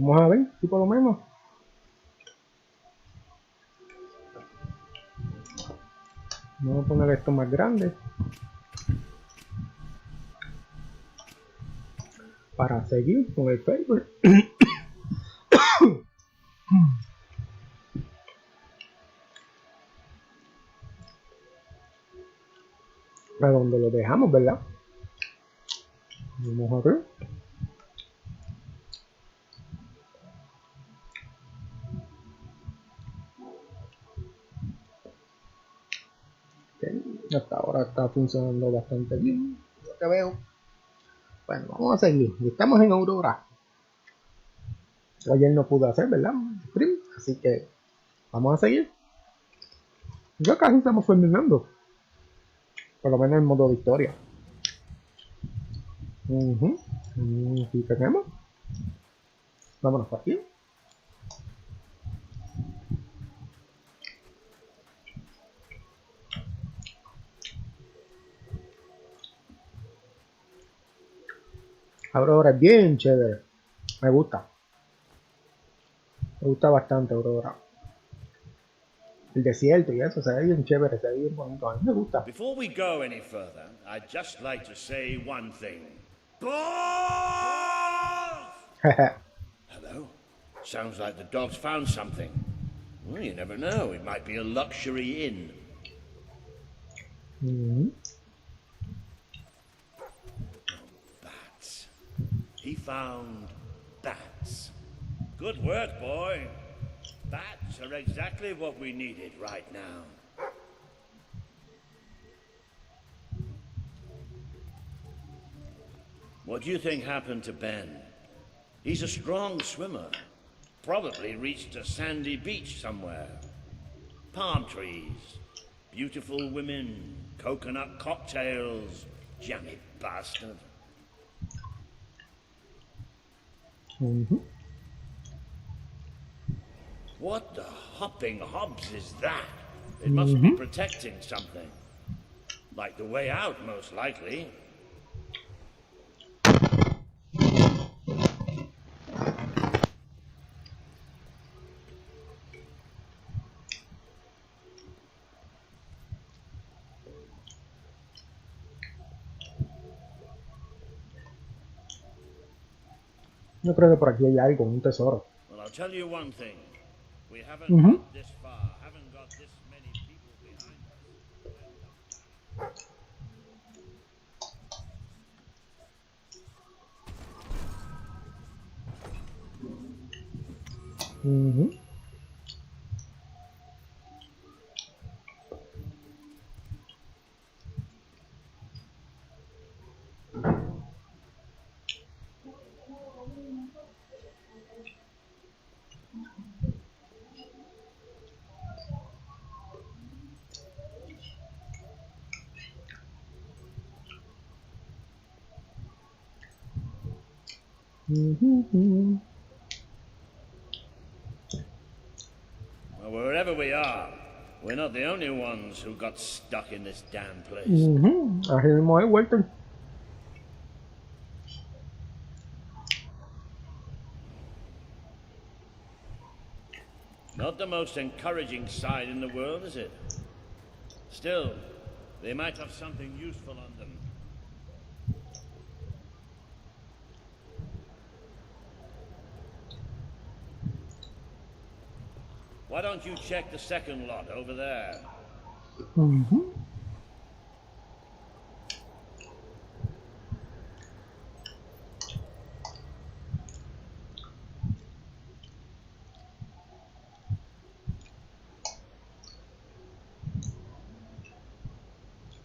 Vamos a ver si por lo menos. Vamos a poner esto más grande para seguir con el Fable. A donde lo dejamos, ¿verdad? Vamos a ver. Okay. Hasta ahora está funcionando bastante bien. Lo que veo. Bueno, vamos a seguir. Estamos en Aurora. Ayer no pude hacer, ¿verdad? Stream, así que vamos a seguir. Ya casi estamos terminando. Por lo menos en modo de historia. Aquí tenemos. Vámonos por aquí. Aurora es bien chévere. Me gusta. Me gusta bastante Aurora. El desierto y eso se ve bien chévere, se ve bien bonito. A mí me gusta. Before we go any further, I'd just like to say one thing. Balls! Hello? Sounds like the dog's found something. Well, you never know. It might be a luxury inn. Bats. He found bats. Good work, boy. Bats are exactly what we needed right now. What do you think happened to Ben? He's a strong swimmer. Probably reached a sandy beach somewhere. Palm trees, beautiful women, coconut cocktails, jammy bastard. What the hopping hobs is that? It must be protecting something. Like the way out, most likely. Yo creo que por aquí hay algo, un tesoro. Well, I'll tell you one thing. We haven't got this far, haven't got this many people behind us. Well, wherever we are, we're not the only ones who got stuck in this damn place. Así mismo es, Walter. Not the most encouraging sight in the world, is it? Still, they might have something useful on them. Why don't you check the second lot over there?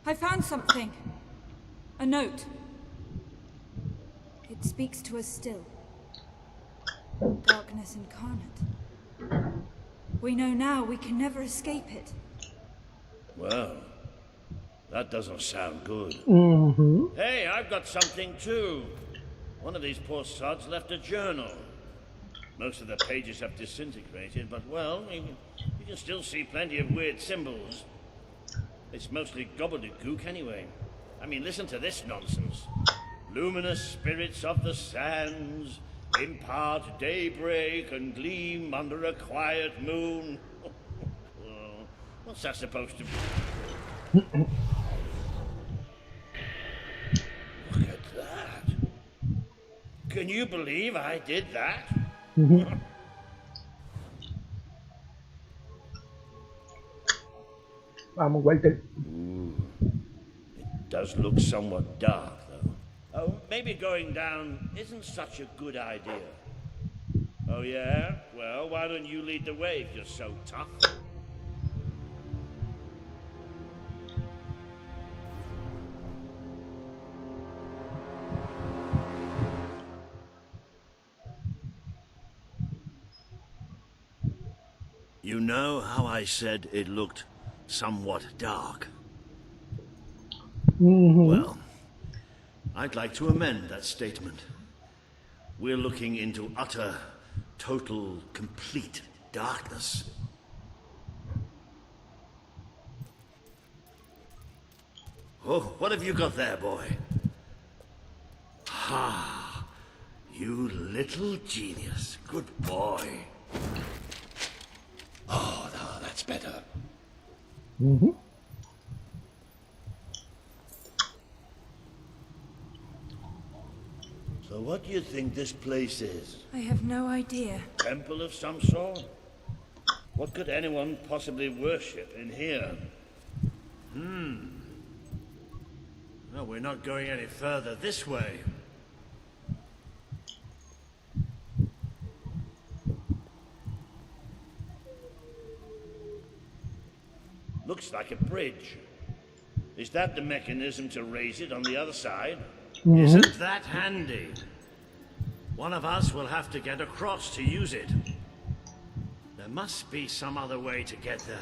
I found something. A note. It speaks to us still. Darkness incarnate. We know now we can never escape it. Well, that doesn't sound good. Mm-hmm. Hey, I've got something too. One of these poor sods left a journal. Most of the pages have disintegrated, but well, you can still see plenty of weird symbols. It's mostly gobbledygook anyway. I mean, listen to this nonsense. Luminous spirits of the sands impart daybreak and gleam under a quiet moon. Well, what's that supposed to be? Look at that. Can you believe I did that? Vamos, Walter. Does look somewhat dark, though. Oh, maybe going down isn't such a good idea. Oh, yeah? Well, why don't you lead the way if you're so tough? You know how I said it looked somewhat dark? Mm-hmm. Well, I'd like to amend that statement. We're looking into utter, total, complete darkness. Oh, what have you got there, boy? Ha! You little genius. Good boy. Oh, no, that's better. Mm-hmm. So what do you think this place is? I have no idea. Temple of some sort? What could anyone possibly worship in here? No, we're not going any further this way. Looks like a bridge. Is that the mechanism to raise it on the other side? Isn't that handy? One of us will have to get across to use it. There must be some other way to get there.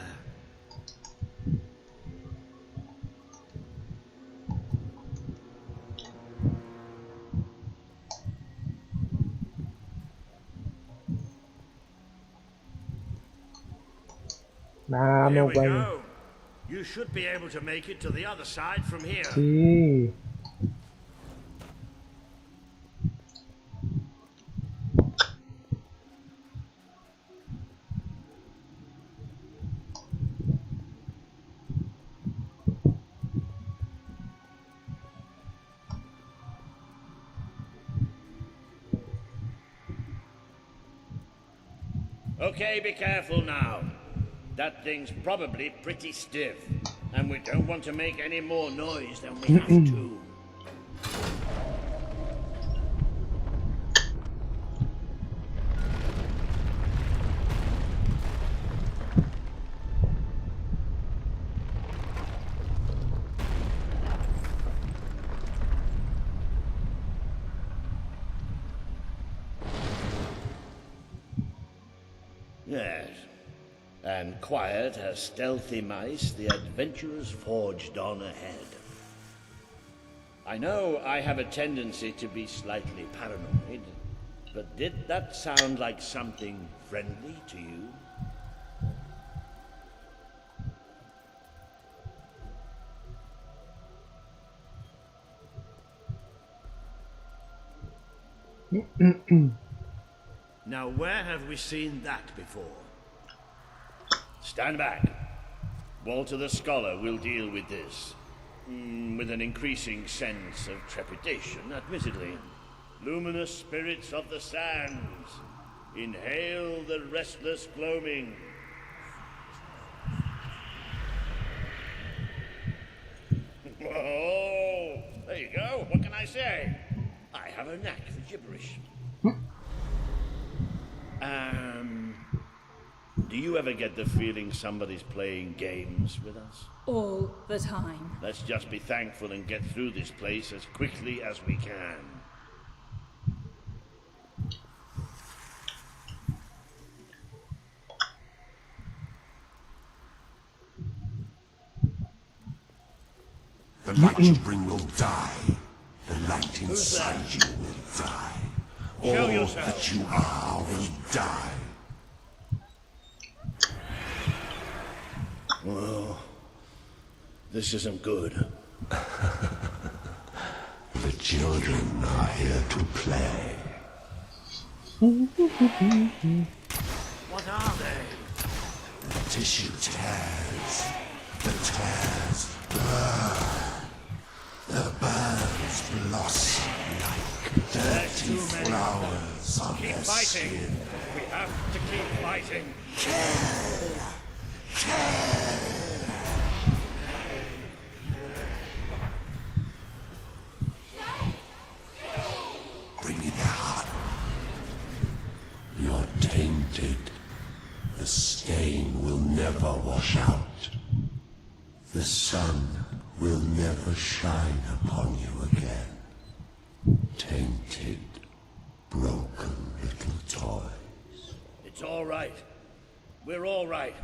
Here Vamos, we Walter. go. You should be able to make it to the other side from here. Sí. Okay, be careful now. That thing's probably pretty stiff, and we don't want to make any more noise than we have to. Yes. And quiet as stealthy mice, the adventurers forged on ahead. I know I have a tendency to be slightly paranoid, but did that sound like something friendly to you? Now, where have we seen that before? Stand back. Walter the Scholar will deal with this. With an increasing sense of trepidation, admittedly. Luminous spirits of the sands, inhale the restless gloaming. Oh, there you go. What can I say? I have a knack for gibberish. Do you ever get the feeling somebody's playing games with us? All the time. Let's just be thankful and get through this place as quickly as we can. The light you bring will die. The light inside you will die. Show All yourself. that you are will die. Well, this isn't good. The children are here to play. What are they? The tissue tears. The tears burn. The birds blossom like dirty Too many. flowers on Keep their fighting. skin. We have to keep fighting. Bring me their heart. You're tainted. The stain will never wash out. The sun will never shine upon you again. Tainted, broken little toys. It's all right. We're all right.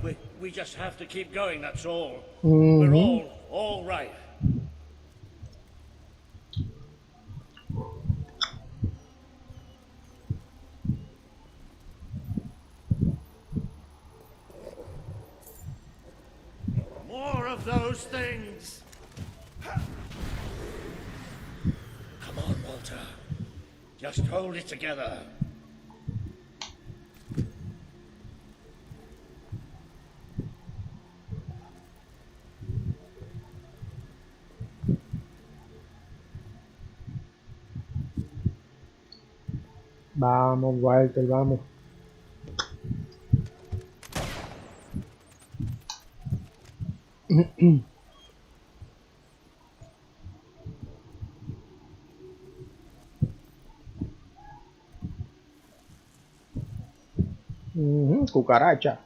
We just have to keep going, that's all. We're all right. More of those things. Come on, Walter. Just hold it together. Vamos, Walter, vamos. Cucaracha.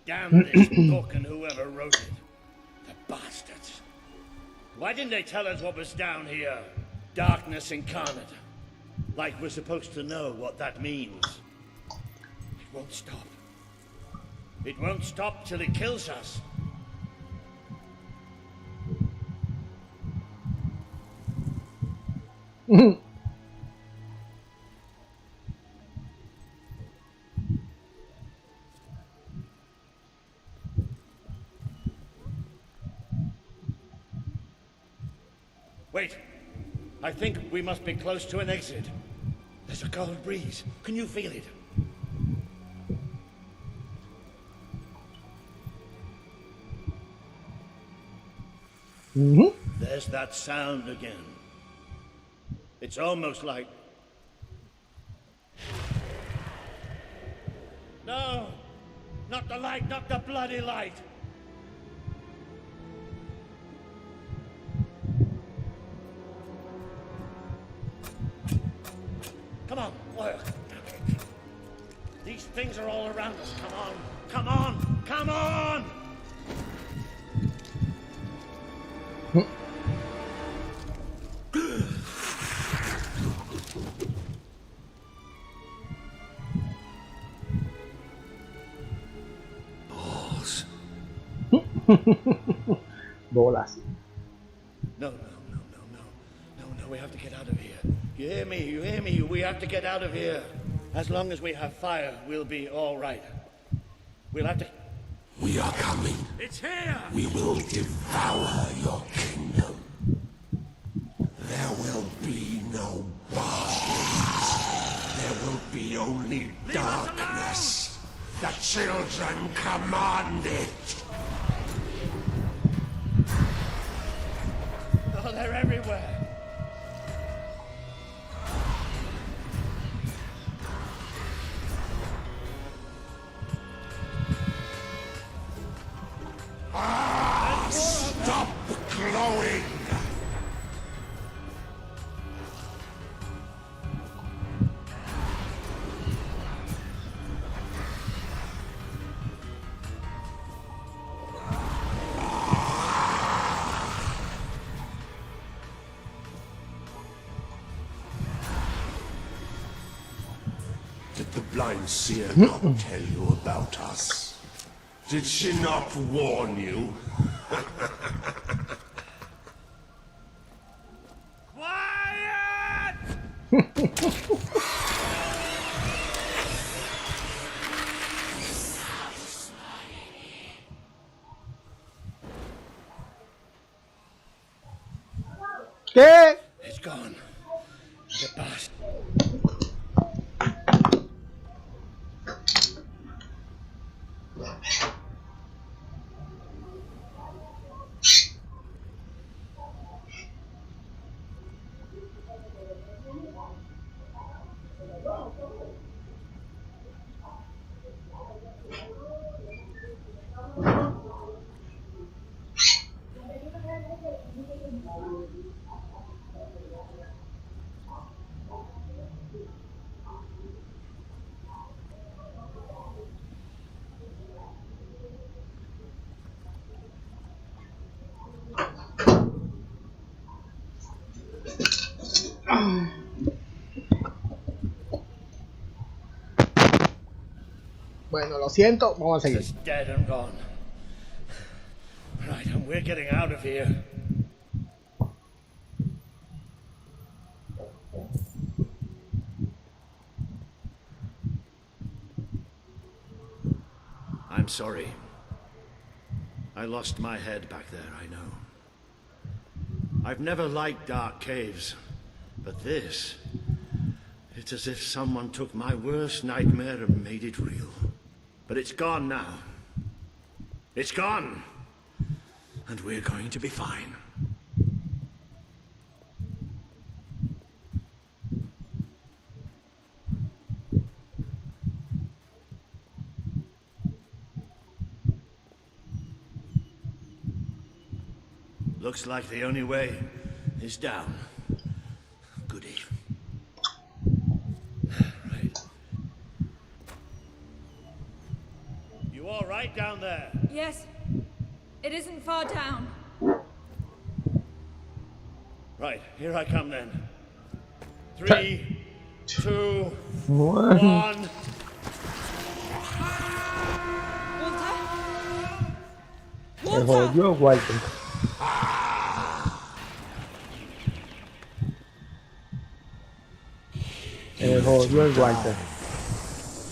Damn this book and whoever wrote it. The bastards. Why didn't they tell us what was down here? Darkness incarnate. Like we're supposed to know what that means. It won't stop. It won't stop till it kills us. Wait. I think we must be close to an exit. There's a cold breeze. Can you feel it? There's that sound again. It's almost like... No! Not the light, not the bloody light! Come on, work. These things are all around us. Come on, come on, come on! Balls. Bolas. No, we have to get out of here. You hear me, you hear me? We have to get out of here. As long as we have fire, we'll be all right. We'll have to... We are coming. It's here! We will devour your kingdom. There will be no bodies. There will be only darkness. The children command it. Oh, they're everywhere. Stop glowing. The blind seer not tell you about us? Did she not warn you? Quiet! ¿Qué? It's gone. The bastard. Bueno, lo siento, vamos a seguir. It's dead and gone. Right, and we're getting out of here. I'm sorry. I lost my head back there, I know. I've never liked dark caves, but this... It's as if someone took my worst nightmare and made it real. But it's gone now. It's gone! And we're going to be fine. Looks like the only way is down. Goody. Right. You all right down there? Yes. It isn't far down. Right, here I come then. 3, 2, One. 1. Walter? Se Walter! jodió Walter. Se jodió el Walter.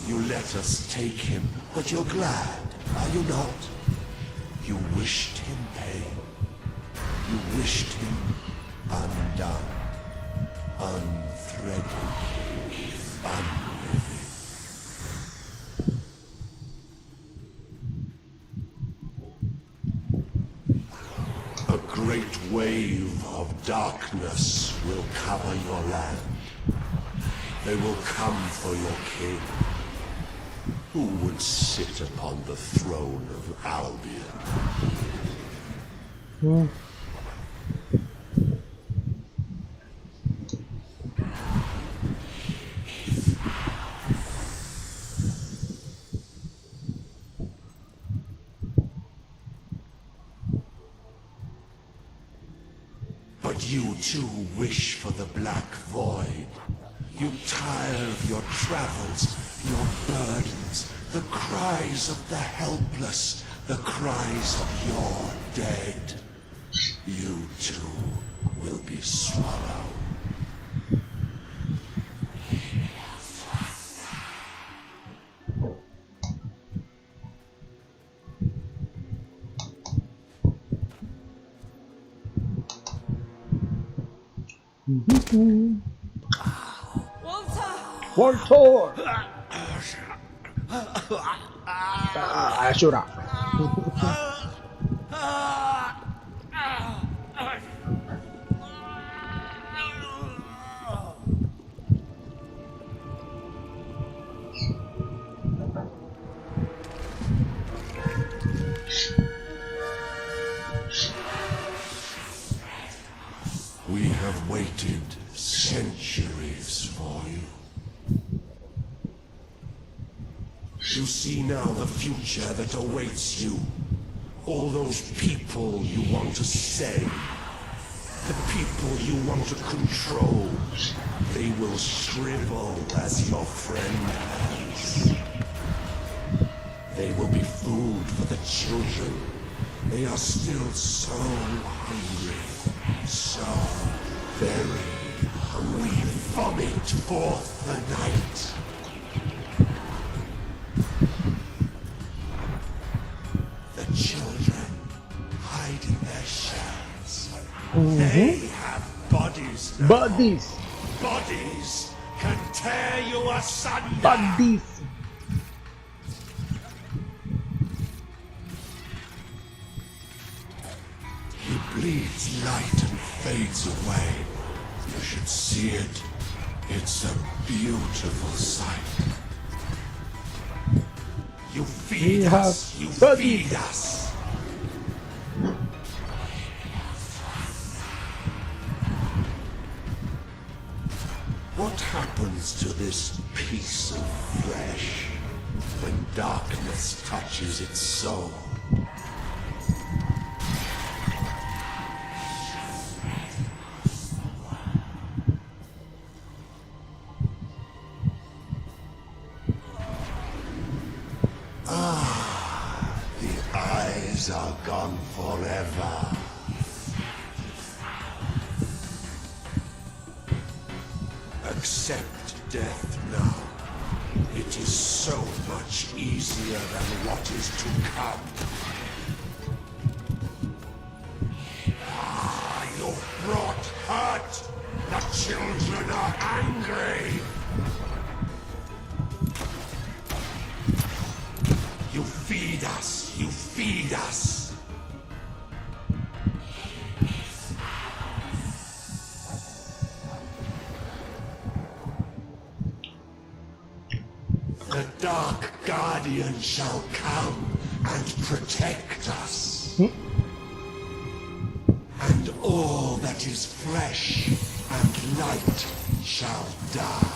You let us take him, but you're glad, are you not? You wished him pain. You wished him undone, unthreaded, unliving. A great wave of darkness will cover your land. They will come for your king. Who would sit upon the throne of Albion? But you too wish for the Black Void. You tire of your travels, your burdens, the cries of the helpless, the cries of your dead. You too will be swallowed. Walter. Ashura. We have waited centuries for you. You see now the future that awaits you. All those people you want to save. The people you want to control, they will shrivel as your friend has. They will be food for the children. They are still so hungry, so very hungry. We vomit forth the night. The children hide in their shells. They have bodies now. Bodies. Bodies can tear you asunder. Bodies. He bleeds light and fades away. You should see it. It's a beautiful sight. You feed We us. have You bodies. feed us. What happens to this piece of flesh when darkness touches its soul? The eyes are gone forever. Accept death now. It is so much easier than what is to come. You've brought hurt. The children are angry. You feed us. You feed us. The Dark Guardian shall come and protect us. And all that is flesh and light shall die.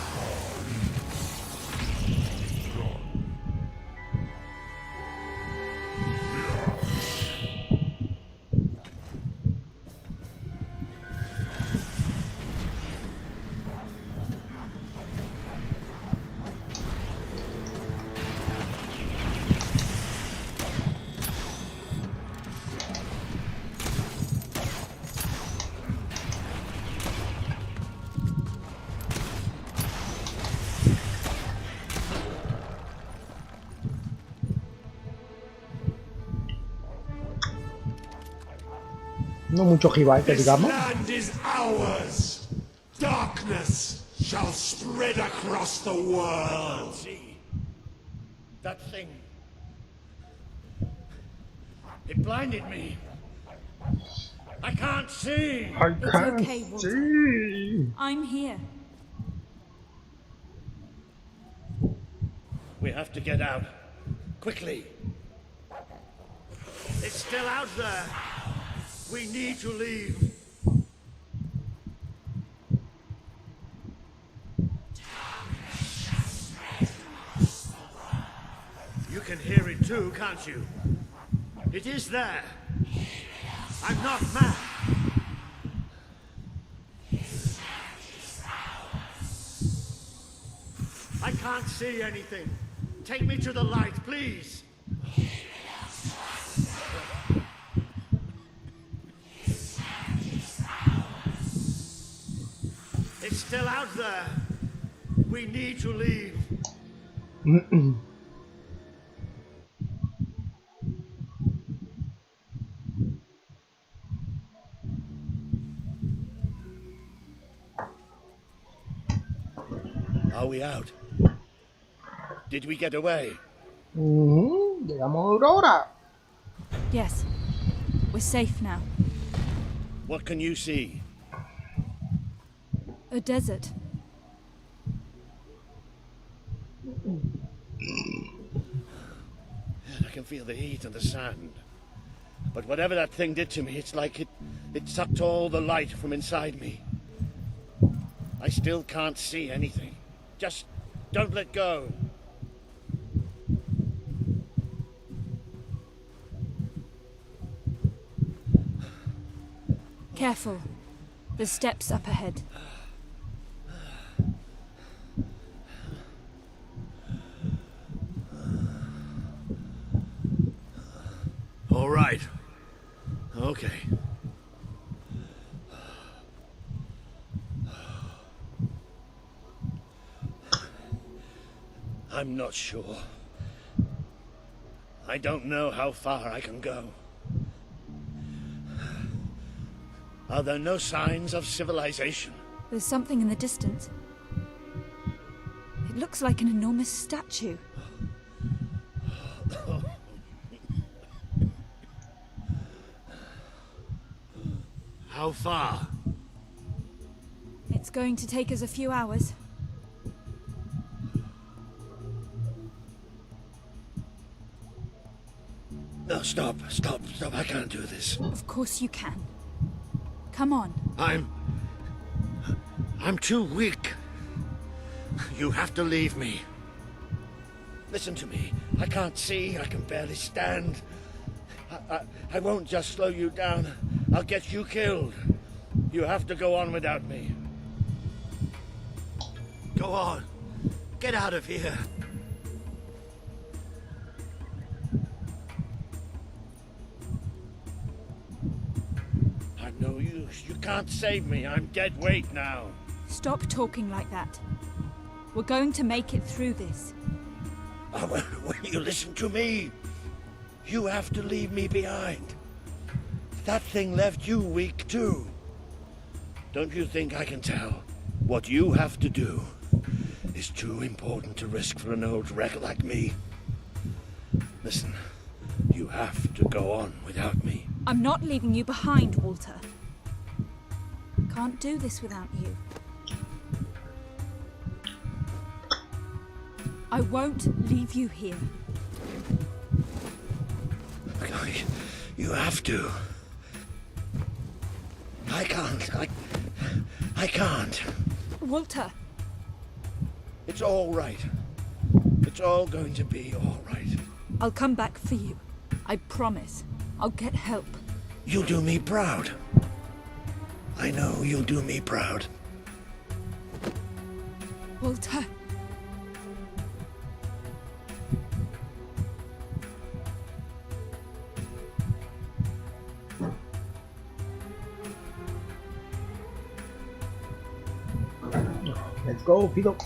No mucho rival, que This digamos. land is ours. Darkness shall spread across the world. See that thing. It blinded me. I can't see. I It's can't okay, Walter. see. I'm here. We have to get out. Quickly. It's still out there. We need to leave. You can hear it too, can't you? It is there. I'm not mad. I can't see anything. Take me to the light, please. It's still out there. We need to leave. Are we out? Did we get away? Llegamos a Aurora. Yes. We're safe now. What can you see? A desert. I can feel the heat and the sand. But whatever that thing did to me, it's like it sucked all the light from inside me. I still can't see anything. Just don't let go. Careful. The steps up ahead. All right. Okay. I'm not sure. I don't know how far I can go. Are there no signs of civilization? There's something in the distance. It looks like an enormous statue. How far? It's going to take us a few hours. No, stop. I can't do this. Of course you can. Come on. I'm too weak. You have to leave me. Listen to me. I can't see. I can barely stand. I won't just slow you down. I'll get you killed. You have to go on without me. Go on. Get out of here. I'm no use. You can't save me. I'm dead weight now. Stop talking like that. We're going to make it through this. Oh, will you listen to me? You have to leave me behind. That thing left you weak too. Don't you think I can tell? What you have to do is too important to risk for an old wreck like me. Listen, you have to go on without me. I'm not leaving you behind, Walter. Can't do this without you. I won't leave you here. You have to. I can't. Walter! It's all right. It's all going to be all right. I'll come back for you. I promise. I'll get help. You'll do me proud. I know you'll do me proud. Walter! Let's go, Fido.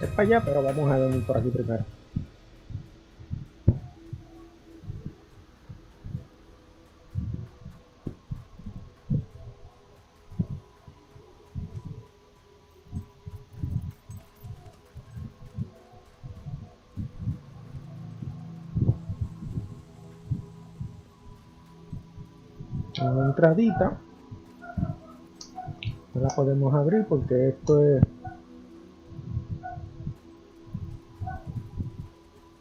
Es para allá, pero vamos a venir por aquí primero. Una entradita. No la podemos abrir porque esto es...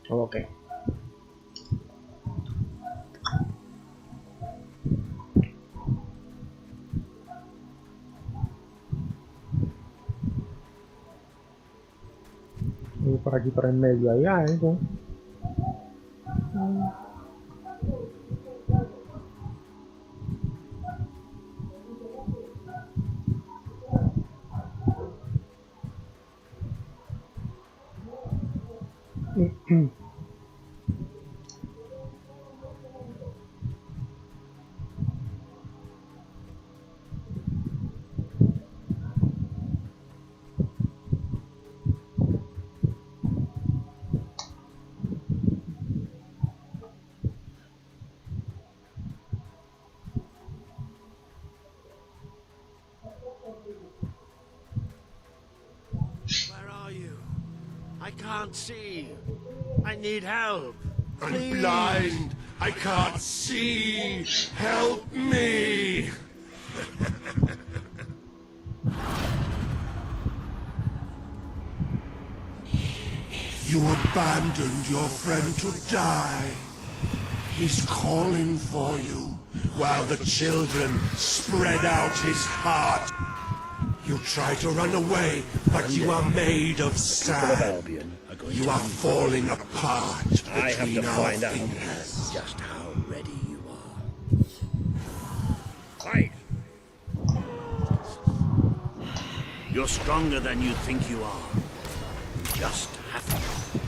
Ok. Y por aquí por el medio hay algo. Where are you? I can't see. I need help. I'm Please. blind. I can't see. Help me. You abandoned your friend to die. He's calling for you, while the children spread out his heart. You try to run away, but you are made of sand. Albion are going You to are falling apart I have to between our find out fingers. just how ready you are. Fight! You're stronger than you think you are. You just have to.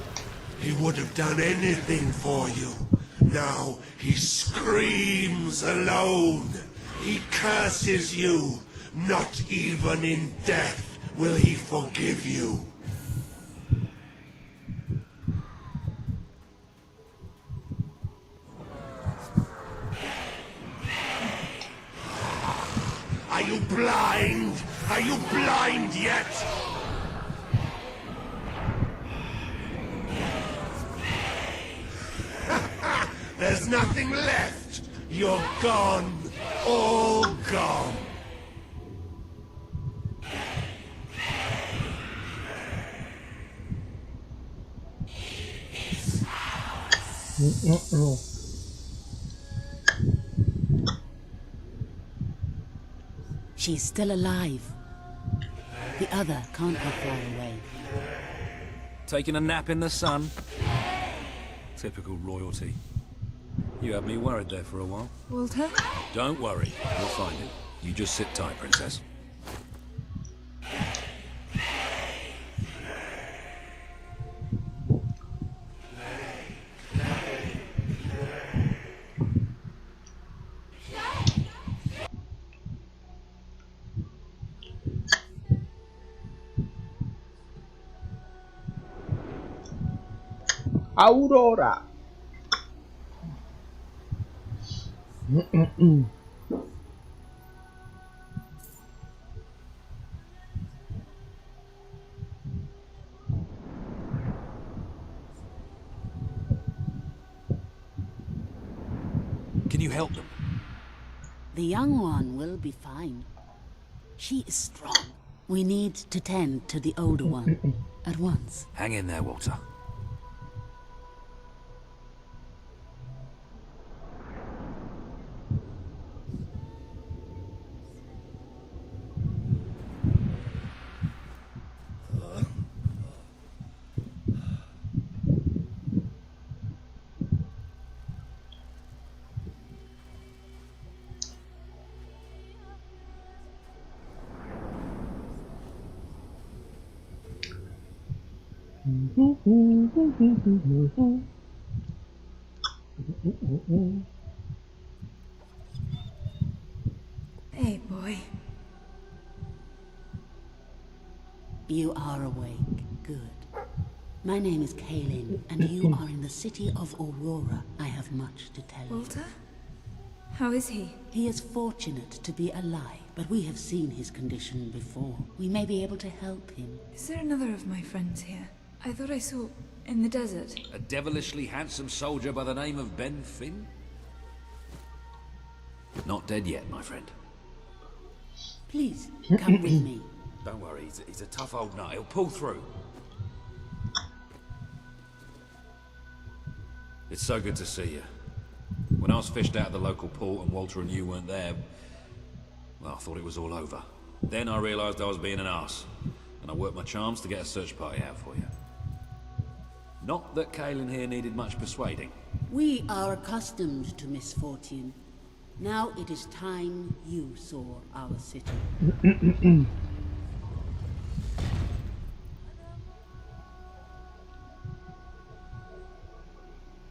He would have done anything for you. Now he screams alone. He curses you. Not even in death will he forgive you. Are you blind? Are you blind yet? There's nothing left. You're gone. All gone. She's still alive. The other can't be far away. Taking a nap in the sun? Typical royalty. You had me worried there for a while. Walter? Don't worry, we'll find it. You just sit tight, Princess. Aurora. Can you help them? The young one will be fine. She is strong. We need to tend to the older one at once. Hang in there, Walter. Hey, boy. You are awake. Good. My name is Kaelin, and you are in the city of Aurora. I have much to tell you. Walter? How is he? He is fortunate to be alive, but we have seen his condition before. We may be able to help him. Is there another of my friends here? I thought I saw in the desert. A devilishly handsome soldier by the name of Ben Finn? Not dead yet, my friend. Please, come with me. Don't worry, he's a tough old nut. He'll pull through. It's so good to see you. When I was fished out of the local port and Walter and you weren't there, well, I thought it was all over. Then I realized I was being an arse, and I worked my charms to get a search party out for you. Not that Kaelin here needed much persuading. We are accustomed to misfortune. Now it is time you saw our city.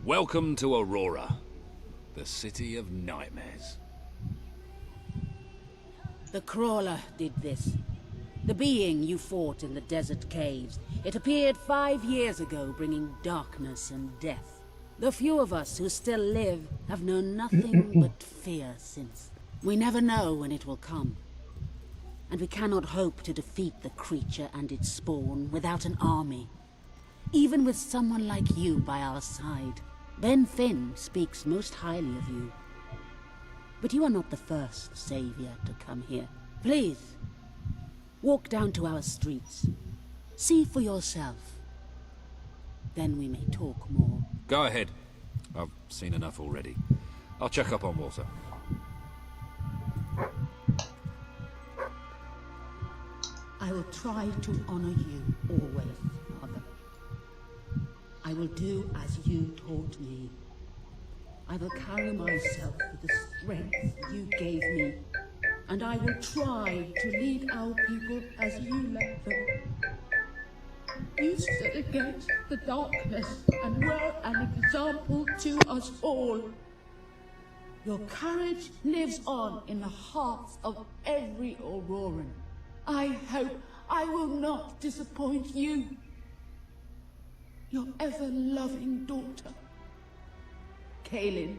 Welcome to Aurora, the city of nightmares. The crawler did this. The being you fought in the desert caves. It appeared 5 years ago, bringing darkness and death. The few of us who still live have known nothing but fear since. We never know when it will come. And we cannot hope to defeat the creature and its spawn without an army. Even with someone like you by our side. Ben Finn speaks most highly of you. But you are not the first savior to come here. Please, walk down to our streets. See for yourself. Then we may talk more. Go ahead. I've seen enough already. I'll check up on Walter. I will try to honor you always, Mother. I will do as you taught me. I will carry myself with the strength you gave me, and I will try to lead our people as you led them. You stood against the darkness and were an example to us all. Your courage lives on in the hearts of every Auroran. I hope I will not disappoint you. Your ever-loving daughter, Kaelin.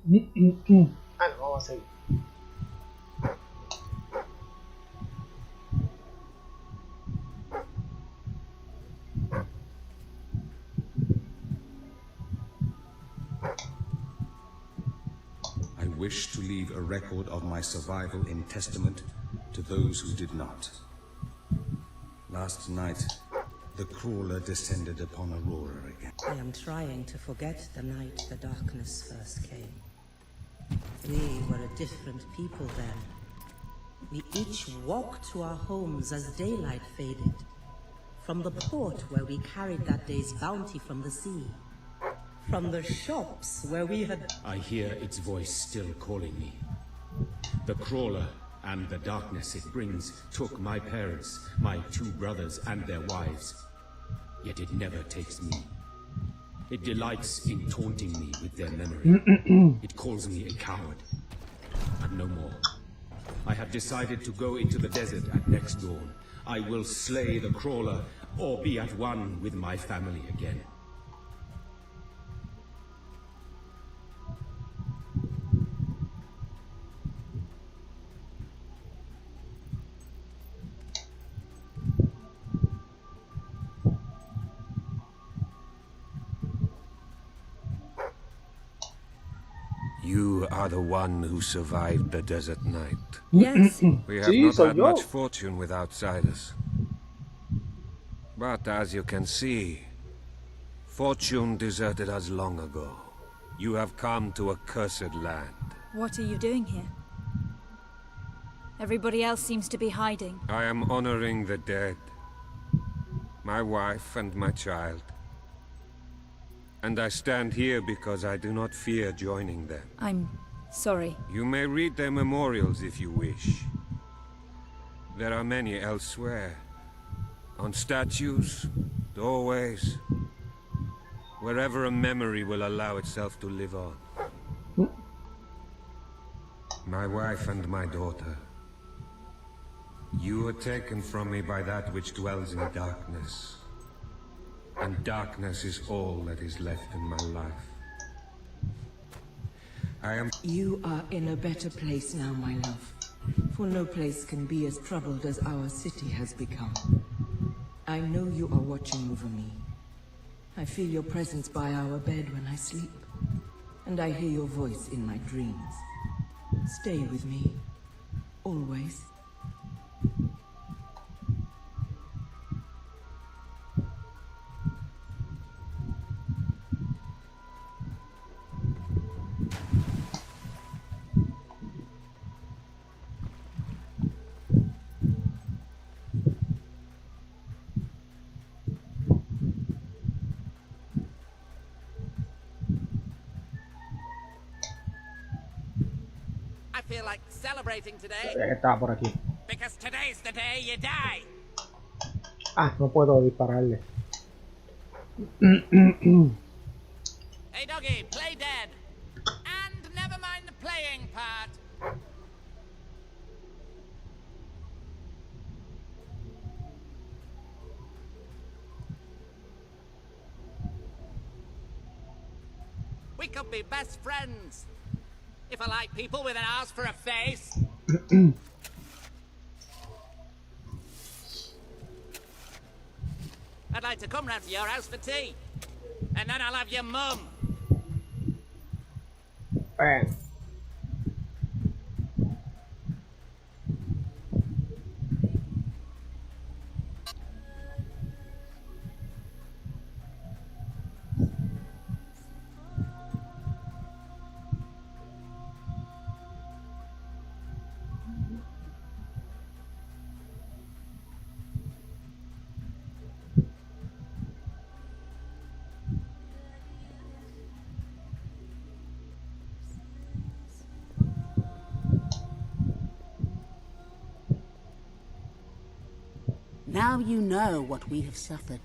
Ah, no, vamos a seguir. I wish to leave a record of my survival in testament to those who did not. Last night, the crawler descended upon Aurora again. I am trying to forget the night the darkness first came. We were a different people then. We each walked to our homes as daylight faded. From the port where we carried that day's bounty from the sea. From the shops where we had... I hear its voice still calling me. The crawler and the darkness it brings took my parents, my 2 brothers and their wives. Yet it never takes me. It delights in taunting me with their memory. It calls me a coward. And no more. I have decided to go into the desert at next dawn. I will slay the crawler, or be at one with my family again. You are the one who survived the desert night. Yes. We have Sí, not soy had yo. much fortune with outsiders. But as you can see, fortune deserted us long ago. You have come to a cursed land. What are you doing here? Everybody else seems to be hiding. I am honoring the dead. My wife and my child. And I stand here because I do not fear joining them. I'm sorry. You may read their memorials if you wish. There are many elsewhere. On statues, doorways, wherever a memory will allow itself to live on. My wife and my daughter. You were taken from me by that which dwells in darkness. And darkness is all that is left in my life. I am... You are in a better place now, my love. For no place can be as troubled as our city has become. I know you are watching over me. I feel your presence by our bed when I sleep. And I hear your voice in my dreams. Stay with me. Always. I feel like celebrating today Ya que estaba por aquí. because today's the day you die. Ah, no puedo dispararle. Hey doggy, play dead. And never mind the playing part. We could be best friends. If I like people with an ass for a face. I'd like to come round to your house for tea. And then I'll have your mum. Bueno. Now you know what we have suffered.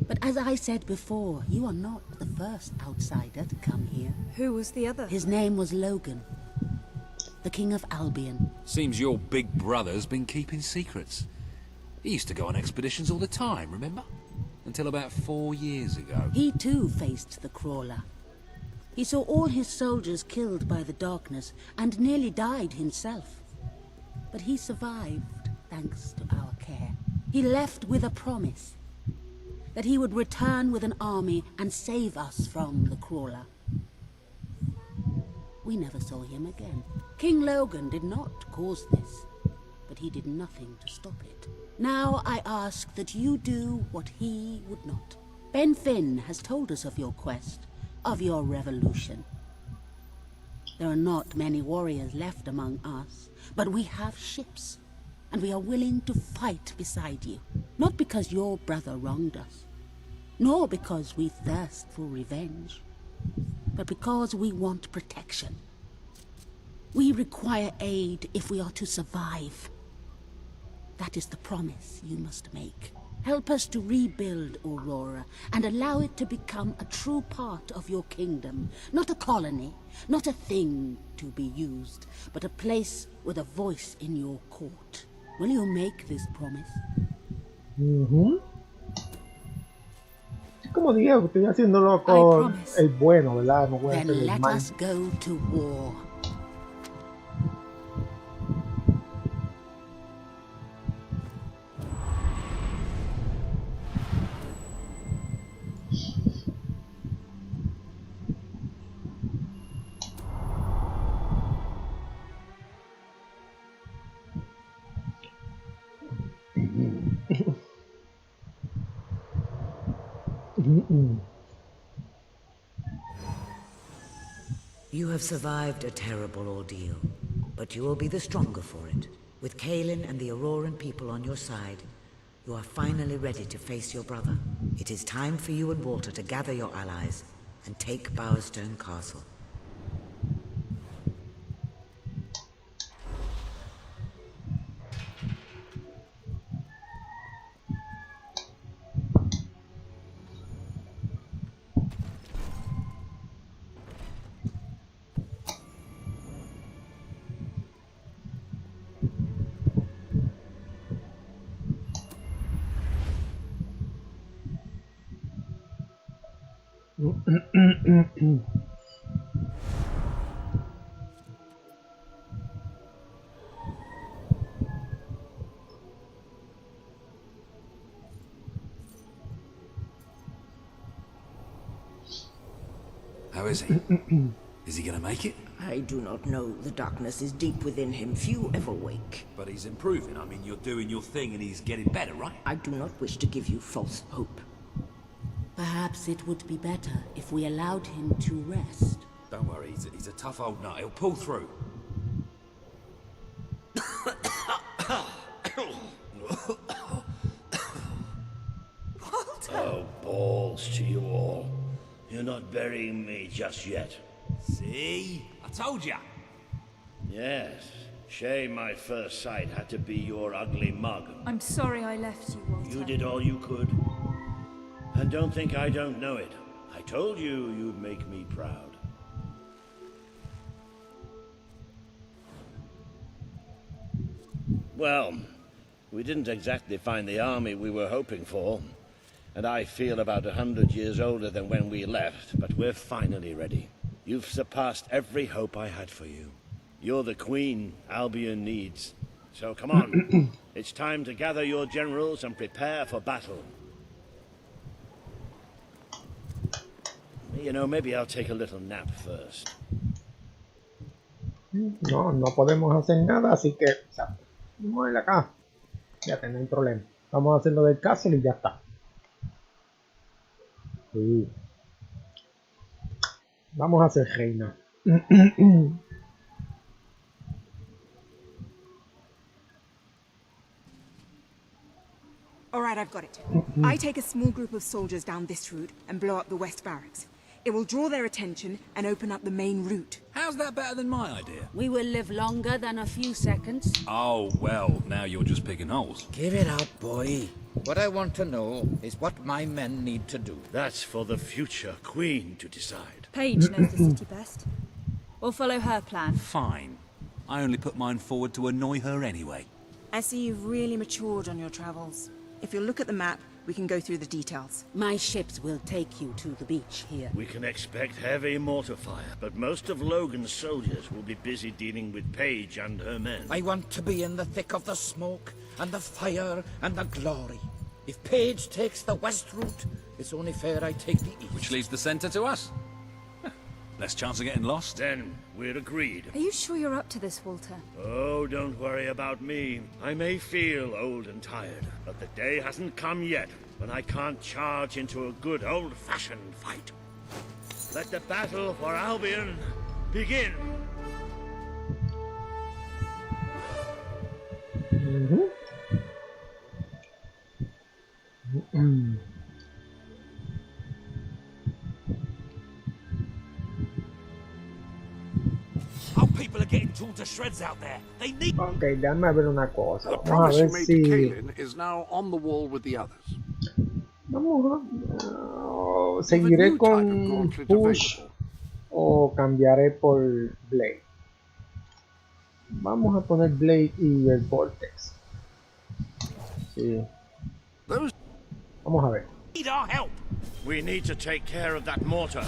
But as I said before, you are not the first outsider to come here. Who was the other? His name was Logan, the King of Albion. Seems your big brother's been keeping secrets. He used to go on expeditions all the time, remember? Until about 4 years ago. He too faced the Crawler. He saw all his soldiers killed by the darkness and nearly died himself. But he survived, thanks to our care. He left with a promise that he would return with an army and save us from the Crawler. We never saw him again. King Logan did not cause this, but he did nothing to stop it. Now I ask that you do what he would not. Ben Finn has told us of your quest, of your revolution. There are not many warriors left among us, but we have ships, and we are willing to fight beside you. Not because your brother wronged us, nor because we thirst for revenge, but because we want protection. We require aid if we are to survive. That is the promise you must make. Help us to rebuild Aurora and allow it to become a true part of your kingdom. Not a colony, not a thing to be used, but a place with a voice in your court. Will you make this promise? Como dije, estoy haciéndolo con el bueno, ¿verdad? No voy a hacer Then el let mal. us go to war. You have survived a terrible ordeal, but you will be the stronger for it. With Kaelin and the Auroran people on your side, you are finally ready to face your brother. It is time for you and Walter to gather your allies and take Bowerstone Castle. How is he? Is he gonna make it? I do not know. The darkness is deep within him. Few ever wake. But he's improving. I mean, you're doing your thing and he's getting better, right? I do not wish to give you false hope. Perhaps it would be better if we allowed him to rest. Don't worry, he's a tough old nut. He'll pull through. Oh, balls to you all. You're not burying me just yet. See? I told ya. Yes. Shame my first sight had to be your ugly mug. I'm sorry I left you, Walter. You did all you could. And don't think I don't know it. I told you you'd make me proud. Well, we didn't exactly find the army we were hoping for. and I feel about 100 years older than when we left, but we're finally ready. You've surpassed every hope I had for you. You're the queen Albion needs. So come on. It's time to gather your generals and prepare for battle. You know, maybe I'll take a little nap first. No, no podemos hacer nada, así que vamos a ir acá. Ya no hay problema. Vamos a hacer lo del castle y ya está. Vamos a hacer reina. All right, I've got it. I take a small group of soldiers down this route and blow up the west barracks. It will draw their attention and open up the main route. How's that better than my idea? We will live longer than a few seconds. Oh, well, now you're just picking holes. Give it up, boy. What I want to know is what my men need to do. That's for the future queen to decide. Paige knows the city best. We'll follow her plan. Fine. I only put mine forward to annoy her anyway. I see you've really matured on your travels. If you'll look at the map, we can go through the details. My ships will take you to the beach here. We can expect heavy mortar fire, but most of Logan's soldiers will be busy dealing with Paige and her men. I want to be in the thick of the smoke, and the fire, and the glory. If Paige takes the west route, it's only fair I take the east. Which leaves the center to us. Less chance of getting lost. Then we're agreed. Are you sure you're up to this, Walter? Oh, don't worry about me. I may feel old and tired, but the day hasn't come yet when I can't charge into a good old-fashioned fight. Let the battle for Albion begin. People are getting torn to shreds out there. They need. Ok, déjame ver una cosa. The Vamos a promise ver you made to si. Kaelin is now on the wall with the others. Vamos a. Seguiré con Push o cambiaré por Blade. Vamos a poner Blade y el Vortex. Sí. Vamos a ver. Need our help. We need to take care of that mortar.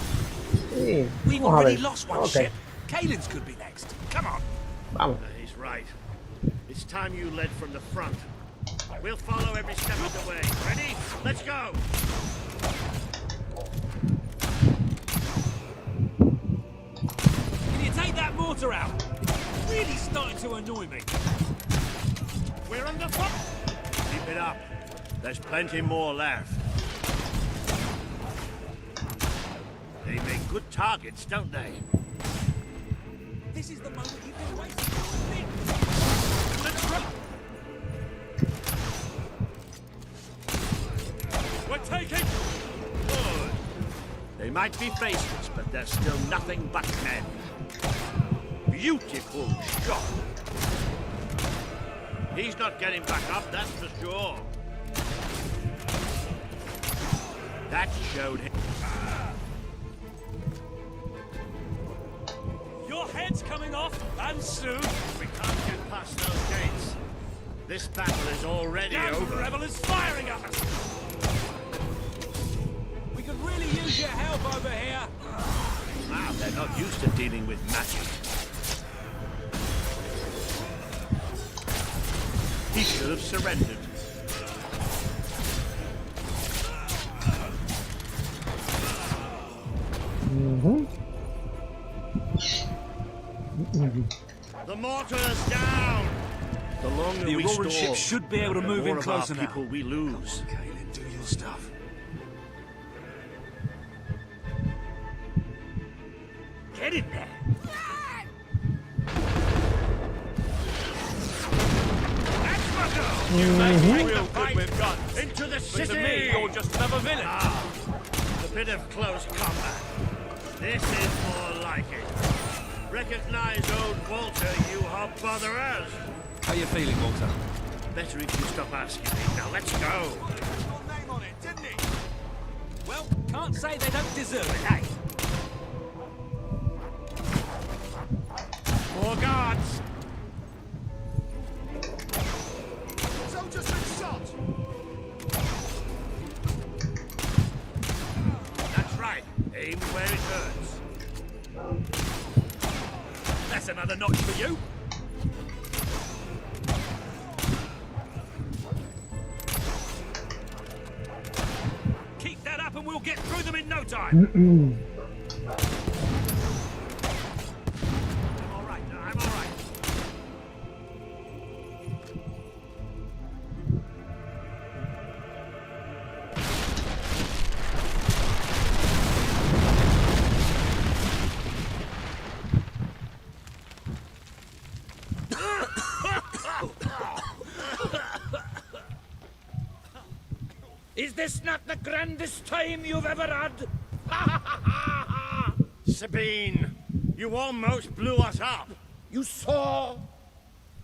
Sí, We've vamos a already ver. lost one Okay. ship. Kaelin's could be next. Come on. Vamos. He's right. It's time you led from the front. We'll follow every step of the way. Ready? Let's go! Can you take that mortar out? It's really starting to annoy me. We're on the front! Keep it up. There's plenty more left. They make good targets, don't they? This is the moment you've been waiting for. Let's run! We're taking... Good. They might be faceless, but they're still nothing but men. Beautiful shot. He's not getting back up, that's for sure. That showed him. Your head's coming off, and soon. We can't get past those gates. This battle is already over. The rebel is firing at us. We could really use your help over here. Wow, they're not used to dealing with magic. He should have surrendered. The mortar's down! The longer The we Auroran stall, ship should be able to the move more in of our closer now. people we lose. Kaelin, do your stuff. Get in there! That's my girl! You make real good we've got. Into the city! But to me, you're just another villain. Ah, a bit of close combat. This is more like it. Recognize old Walter, you hobotherers. How you feeling, Walter? Better if you stop asking me. Now let's go. Your name on it, didn't he? Well, can't say they don't deserve it, eh? More guards. Soldiers been shot. another notch for you. Keep that up and we'll get through them in no time. I'm all right. I'm all right. Is this not the grandest time you've ever had? Sabine, you almost blew us up. You saw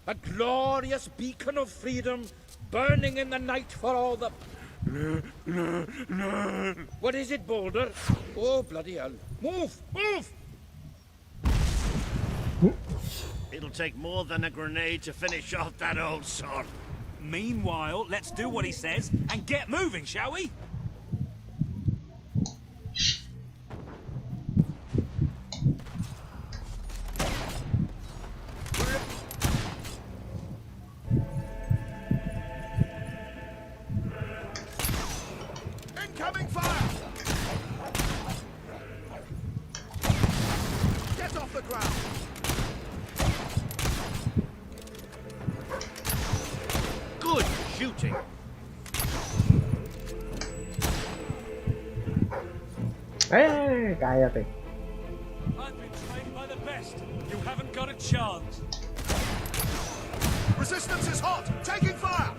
a glorious beacon of freedom burning in the night for all the... What is it, Boulder? Oh, bloody hell. Move! Move! It'll take more than a grenade to finish off that old sod. Meanwhile, let's do what he says and get moving, shall we? Incoming fire! Get off the ground! Good shooting. Cállate. I've been trained by the best. You haven't got a chance. Resistance is hot! Taking fire!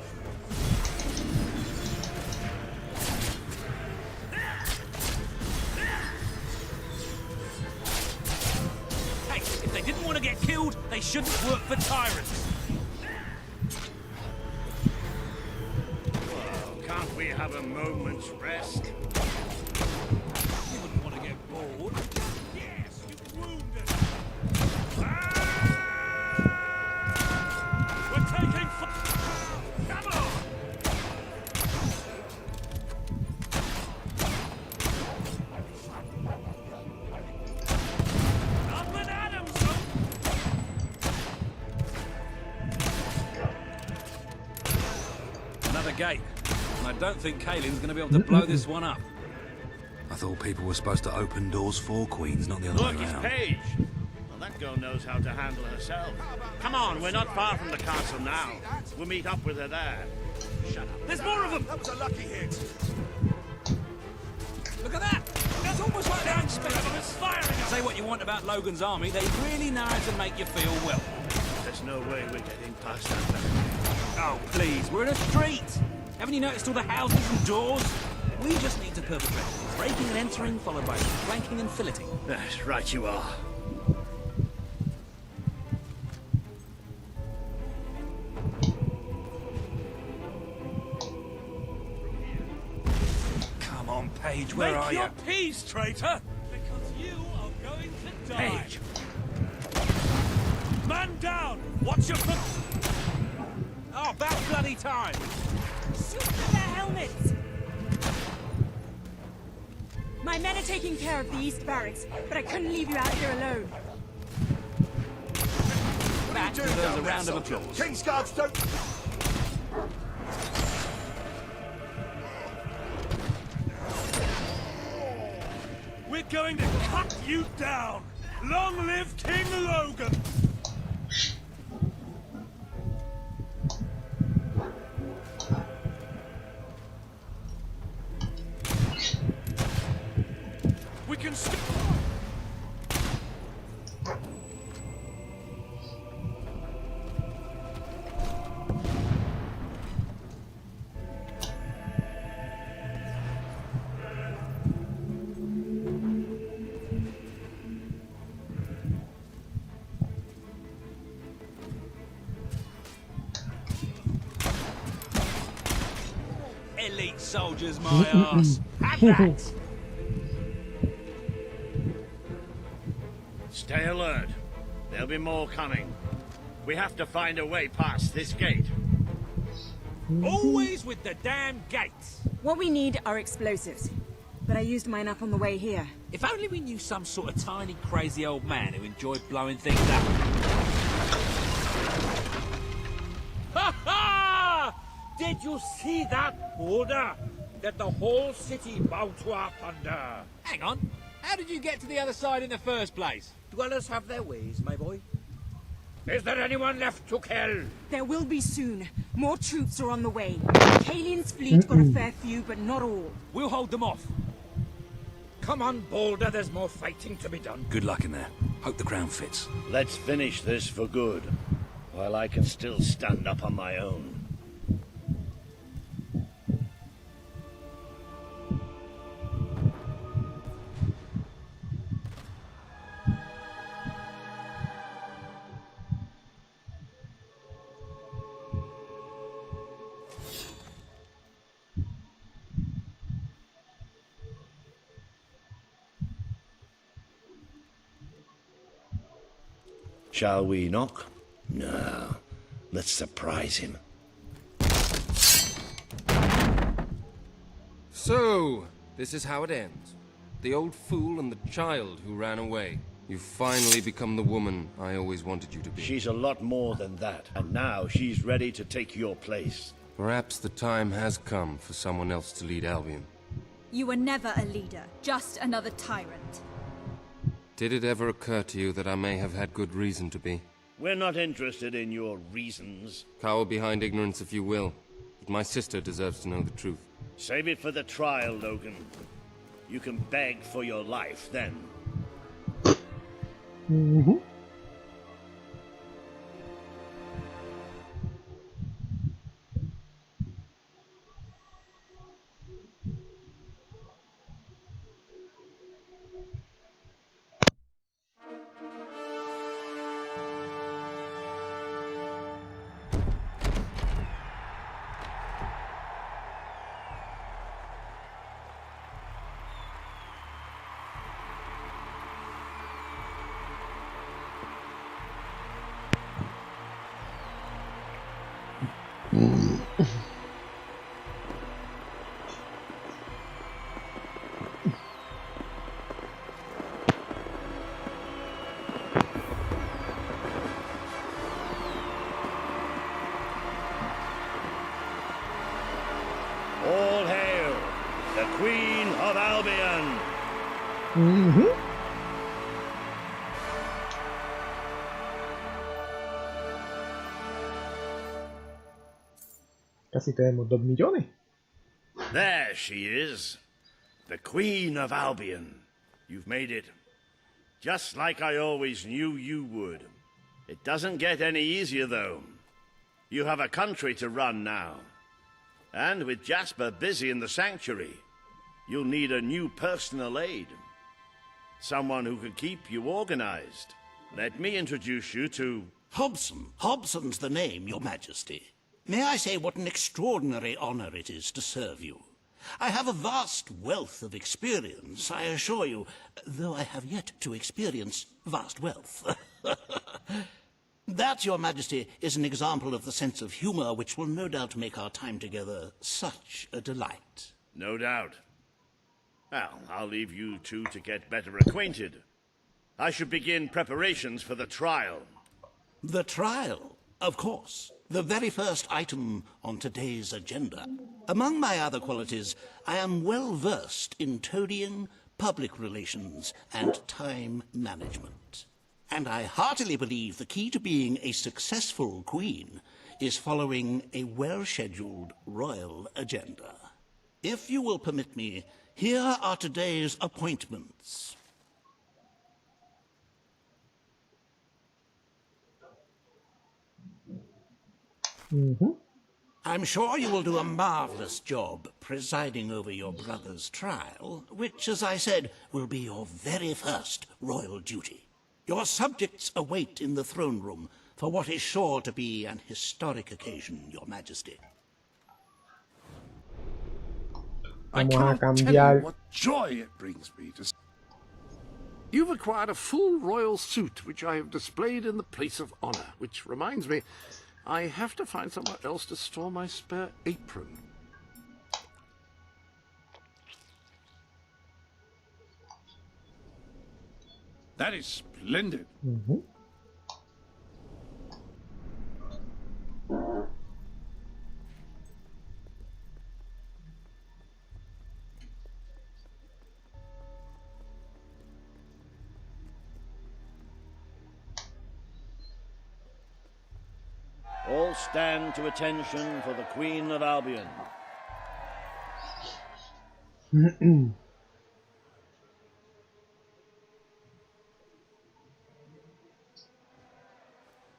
Hey, if they didn't want to get killed, they shouldn't work for tyrants. Can't we have a moment's rest? You wouldn't want to get bored. Yes, you wounded. We're taking Come on! Up and at 'em, son! Another gate. And I don't think Kaylin's going to be able to blow this one up. I thought people were supposed to open doors for queens, not the other Look, way it's around. Paige. Well, that girl knows how to handle herself. Come on, we're not far from the castle now. We'll meet up with her there. Shut up. There's more of them! That was a lucky hit! Look at that! That's almost like they're expecting us firing us! Say what you want about Logan's army, they really know how to make you feel well. There's no way we're getting past that barrier. Oh, please, we're in a street! Haven't you noticed all the houses and doors? We just need to perpetrate breaking and entering, followed by flanking and filleting. Yes, right you are. Come on, Paige, where are you? Make your peace, traitor! Because you are going to die. Paige! Man down! Watch your foot! Oh, about bloody time! Shoot through their helmets! My men are taking care of the East Barracks, but I couldn't leave you out here alone. That deserves a round of applause. King's Guards don't... We're going to cut you down! Long live King Logan! We can Elite soldiers, my ass! Have that! Stay alert. There'll be more coming. We have to find a way past this gate. Always with the damn gates! What we need are explosives. but I used mine up on the way here. If only we knew some sort of tiny, crazy old man who enjoyed blowing things up. Ha ha! Did you see that boulder that the whole city bowed to up under? Hang on. How did you get to the other side in the first place? Dwellers have their ways, my boy. Is there anyone left to kill? There will be soon. More troops are on the way. Kalian's fleet got a fair few, but not all. We'll hold them off. Come on, Boulder, there's more fighting to be done. Good luck in there. Hope the crown fits. Let's finish this for good, while I can still stand up on my own. Shall we knock? No. Let's surprise him. So, this is how it ends. The old fool and the child who ran away. You've finally become the woman I always wanted you to be. She's a lot more than that, and now she's ready to take your place. Perhaps the time has come for someone else to lead Albion. You were never a leader, just another tyrant. Did it ever occur to you that I may have had good reason to be? We're not interested in your reasons. Cower behind ignorance if you will, but my sister deserves to know the truth. Save it for the trial, Logan. You can beg for your life then. Mm-hmm. All hail, the Queen of Albion! Mm-hmm. Casi tenemos 2 millones. There she is, the Queen of Albion. You've made it. Just like I always knew you would. It doesn't get any easier, though. You have a country to run now. And with Jasper busy in the sanctuary, you'll need a new personal aide. Someone who can keep you organized. Let me introduce you to... Hobson. Hobson's the name, Your Majesty. May I say what an extraordinary honor it is to serve you? I have a vast wealth of experience, I assure you, though I have yet to experience vast wealth. That, Your Majesty, is an example of the sense of humor which will no doubt make our time together such a delight. No doubt. Well, I'll leave you two to get better acquainted. I should begin preparations for the trial. The trial, of course. The very first item on today's agenda. Among my other qualities, I am well versed in toadying, public relations, and time management. And I heartily believe the key to being a successful queen is following a well-scheduled royal agenda. If you will permit me, here are today's appointments. Mm-hmm. I'm sure you will do a marvelous job presiding over your brother's trial, which, as I said, will be your very first royal duty. Your subjects await in the throne room for what is sure to be an historic occasion, Your Majesty. I can't tell you what joy it brings me to... You've acquired a full royal suit, which I have displayed in the place of honor, which reminds me, I have to find somewhere else to store my spare apron. That is splendid. All stand to attention for the Queen of Albion.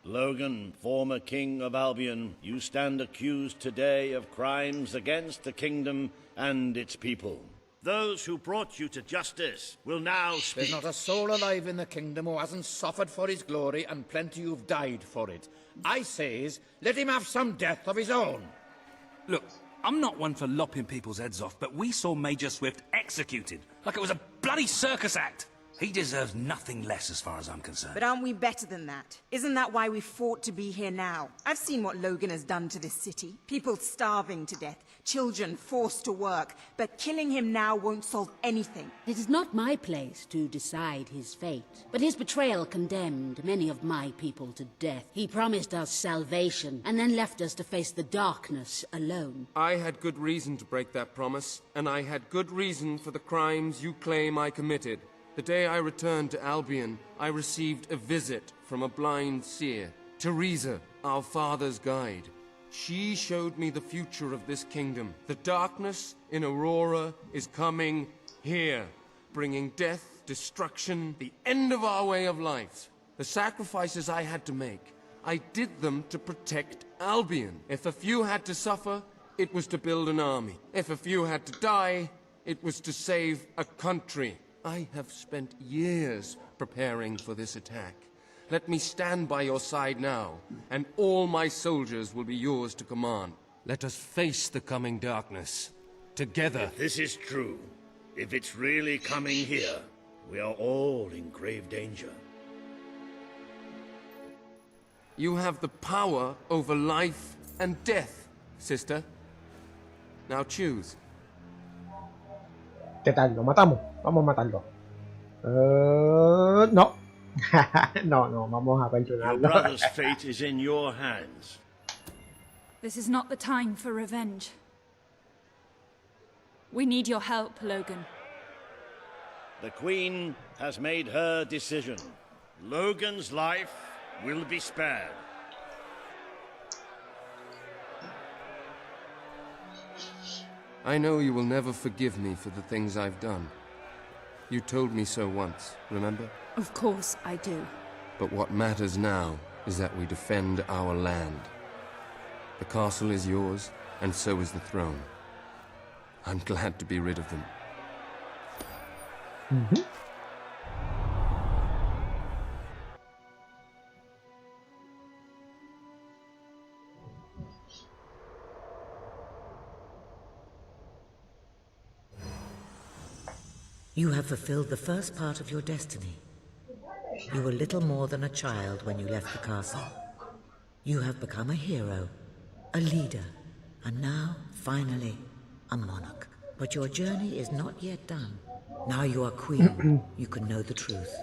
Logan, former King of Albion, you stand accused today of crimes against the kingdom and its people. Those who brought you to justice will now speak. There's not a soul alive in the kingdom who hasn't suffered for his glory, and plenty who've died for it. I says, let him have some death of his own. Look, I'm not one for lopping people's heads off, but we saw Major Swift executed like it was a bloody circus act. He deserves nothing less as far as I'm concerned. But aren't we better than that? Isn't that why we fought to be here now? I've seen what Logan has done to this city. People starving to death, children forced to work. But killing him now won't solve anything. It is not my place to decide his fate. But his betrayal condemned many of my people to death. He promised us salvation, and then left us to face the darkness alone. I had good reason to break that promise, and I had good reason for the crimes you claim I committed. The day I returned to Albion, I received a visit from a blind seer, Teresa, our father's guide. She showed me the future of this kingdom. The darkness in Aurora is coming here, bringing death, destruction, the end of our way of life. The sacrifices I had to make, I did them to protect Albion. If a few had to suffer, it was to build an army. If a few had to die, it was to save a country. I have spent years preparing for this attack. Let me stand by your side now, and all my soldiers will be yours to command. Let us face the coming darkness, together. If this is true, if it's really coming here, we are all in grave danger. You have the power over life and death, sister. Now choose. ¿Qué tal? ¿Lo matamos? Vamos a matarlo. No. no, vamos a Your pensionarlo. brother's fate is in your hands. This is not the time for revenge. We need your help, Logan. The Queen has made her decision. Logan's life will be spared. I know you will never forgive me for the things I've done. You told me so once, remember? Of course I do. But what matters now is that we defend our land. The castle is yours, and so is the throne. I'm glad to be rid of them. You have fulfilled the first part of your destiny. You were little more than a child when you left the castle. You have become a hero, a leader, and now, finally, a monarch. But your journey is not yet done. Now you are queen, you can know the truth.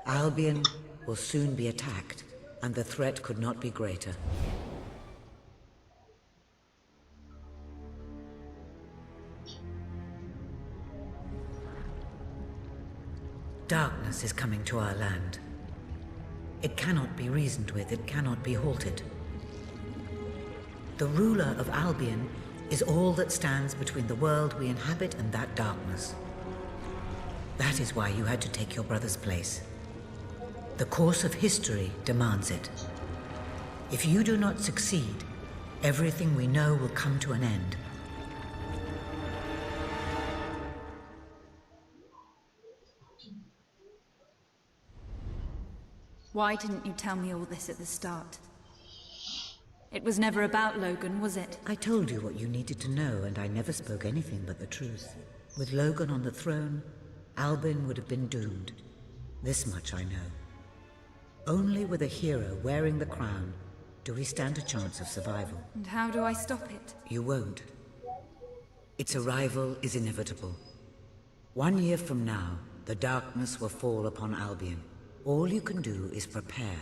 Albion will soon be attacked, and the threat could not be greater. Darkness is coming to our land. It cannot be reasoned with, it cannot be halted. The ruler of Albion is all that stands between the world we inhabit and that darkness. That is why you had to take your brother's place. The course of history demands it. If you do not succeed, everything we know will come to an end. Why didn't you tell me all this at the start? It was never about Logan, was it? I told you what you needed to know, and I never spoke anything but the truth. With Logan on the throne, Albion would have been doomed. This much I know. Only with a hero wearing the crown do we stand a chance of survival. And how do I stop it? You won't. Its arrival is inevitable. 1 year from now, The darkness will fall upon Albion. All you can do is prepare,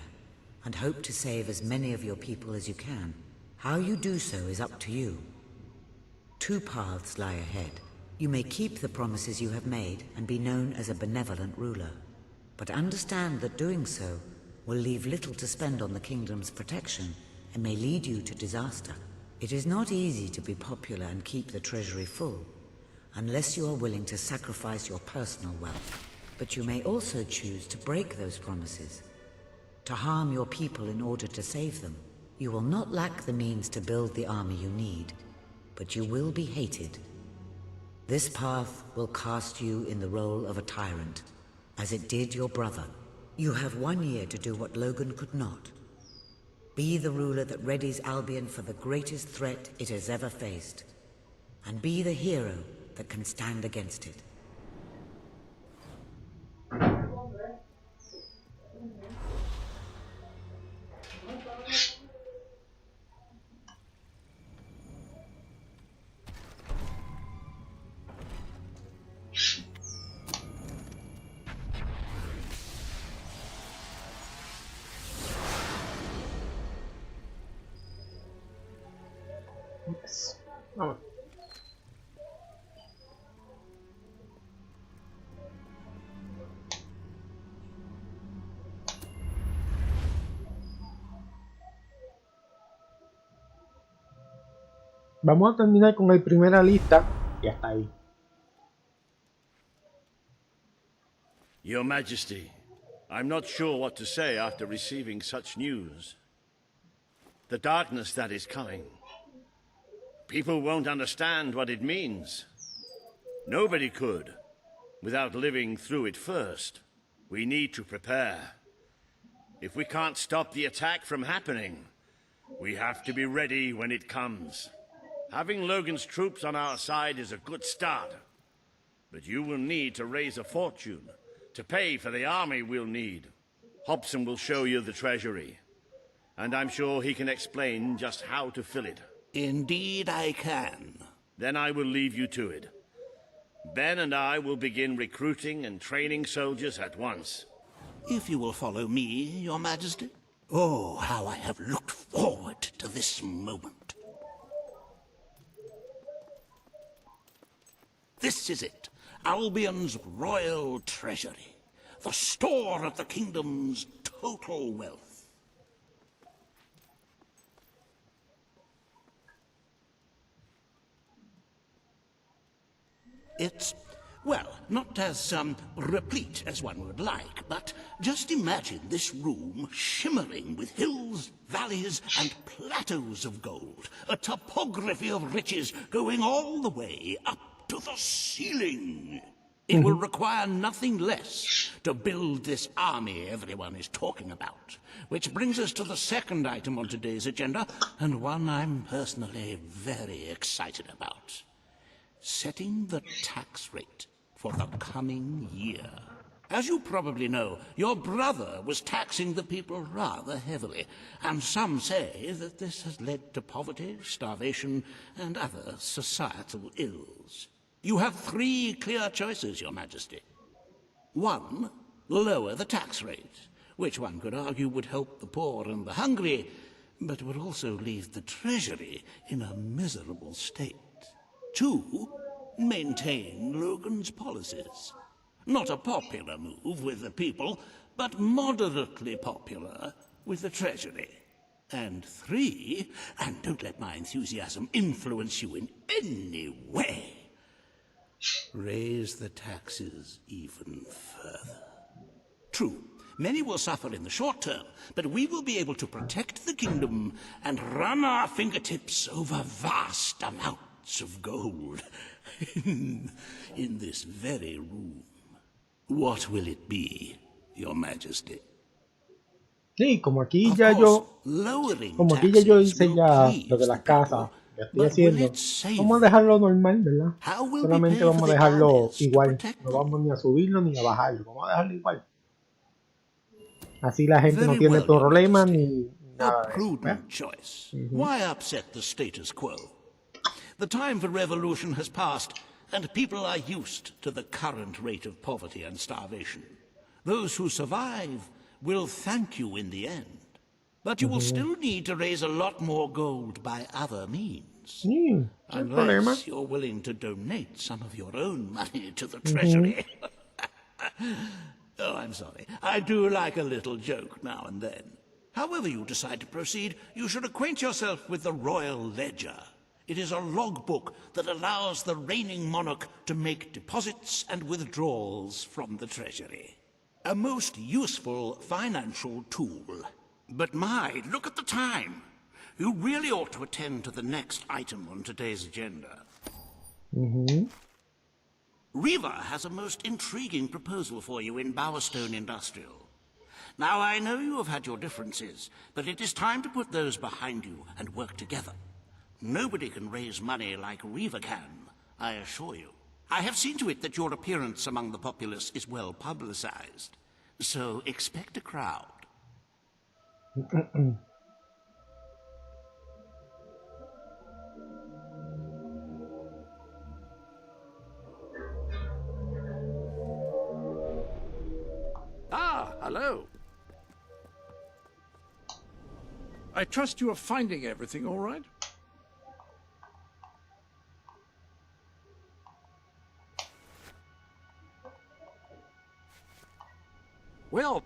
and hope to save as many of your people as you can. How you do so is up to you. Two paths lie ahead. You may keep the promises you have made and be known as a benevolent ruler. But understand that doing so will leave little to spend on the kingdom's protection and may lead you to disaster. It is not easy to be popular and keep the treasury full, unless you are willing to sacrifice your personal wealth. But you may also choose to break those promises, to harm your people in order to save them. You will not lack the means to build the army you need, but you will be hated. This path will cast you in the role of a tyrant, as it did your brother. You have 1 year to do what Logan could not. Be the ruler that readies Albion for the greatest threat it has ever faced, and be the hero that can stand against it. Yes. Vamos. Vamos a terminar con la primera lista y hasta ahí. Your Majesty, I'm not sure what to say after receiving such news. The darkness that is coming. People won't understand what it means. Nobody could, without living through it first. We need to prepare. If we can't stop the attack from happening, we have to be ready when it comes. Having Logan's troops on our side is a good start. But you will need to raise a fortune to pay for the army we'll need. Hobson will show you the treasury, and I'm sure he can explain just how to fill it. Indeed I can. Then I will leave you to it. Ben and I will begin recruiting and training soldiers at once. If you will follow me, Your Majesty. Oh, how I have looked forward to this moment. This is it, Albion's royal treasury, the store of the kingdom's total wealth. It's, well, not as replete as one would like, but just imagine this room shimmering with hills, valleys, and plateaus of gold, a topography of riches going all the way up to the ceiling. It will require nothing less to build this army everyone is talking about. Which brings us to the second item on today's agenda, and one I'm personally very excited about. Setting the tax rate for the coming year. As you probably know, your brother was taxing the people rather heavily, and some say that this has led to poverty, starvation, and other societal ills. You have 3 clear choices, Your Majesty. 1, lower the tax rate, which one could argue would help the poor and the hungry, but would also leave the treasury in a miserable state. 2, maintain Logan's policies. Not a popular move with the people, but moderately popular with the treasury. And 3, and don't let my enthusiasm influence you in any way, raise the taxes even further. True, many will suffer in the short term, but we will be able to protect the kingdom and run our fingertips over vast amounts of gold in this very room. What will it be, Your Majesty? Sí, como aquí ya yo hice ya lo de las casas, ya estoy haciendo. Vamos a dejarlo normal, ¿verdad? Solamente vamos a dejarlo igual. No vamos ni a subirlo ni a bajarlo. Vamos a dejarlo igual. Así la gente no tiene problema ni nada de eso. Why upset the status quo? The time for revolution has passed, and people are used to the current rate of poverty and starvation. Those who survive will thank you in the end. But you will still need to raise a lot more gold by other means. Unless you're willing to donate some of your own money to the treasury. Oh, I'm sorry. I do like a little joke now and then. However you decide to proceed, you should acquaint yourself with the Royal Ledger. It is a logbook that allows the reigning monarch to make deposits and withdrawals from the treasury. A most useful financial tool. But my, look at the time. You really ought to attend to the next item on today's agenda. Riva has a most intriguing proposal for you in Bowerstone Industrial. Now, I know you have had your differences, but it is time to put those behind you and work together. Nobody can raise money like Riva can, I assure you. I have seen to it that your appearance among the populace is well publicized, so expect a crowd. Ah, hello. I trust you are finding everything all right? Well...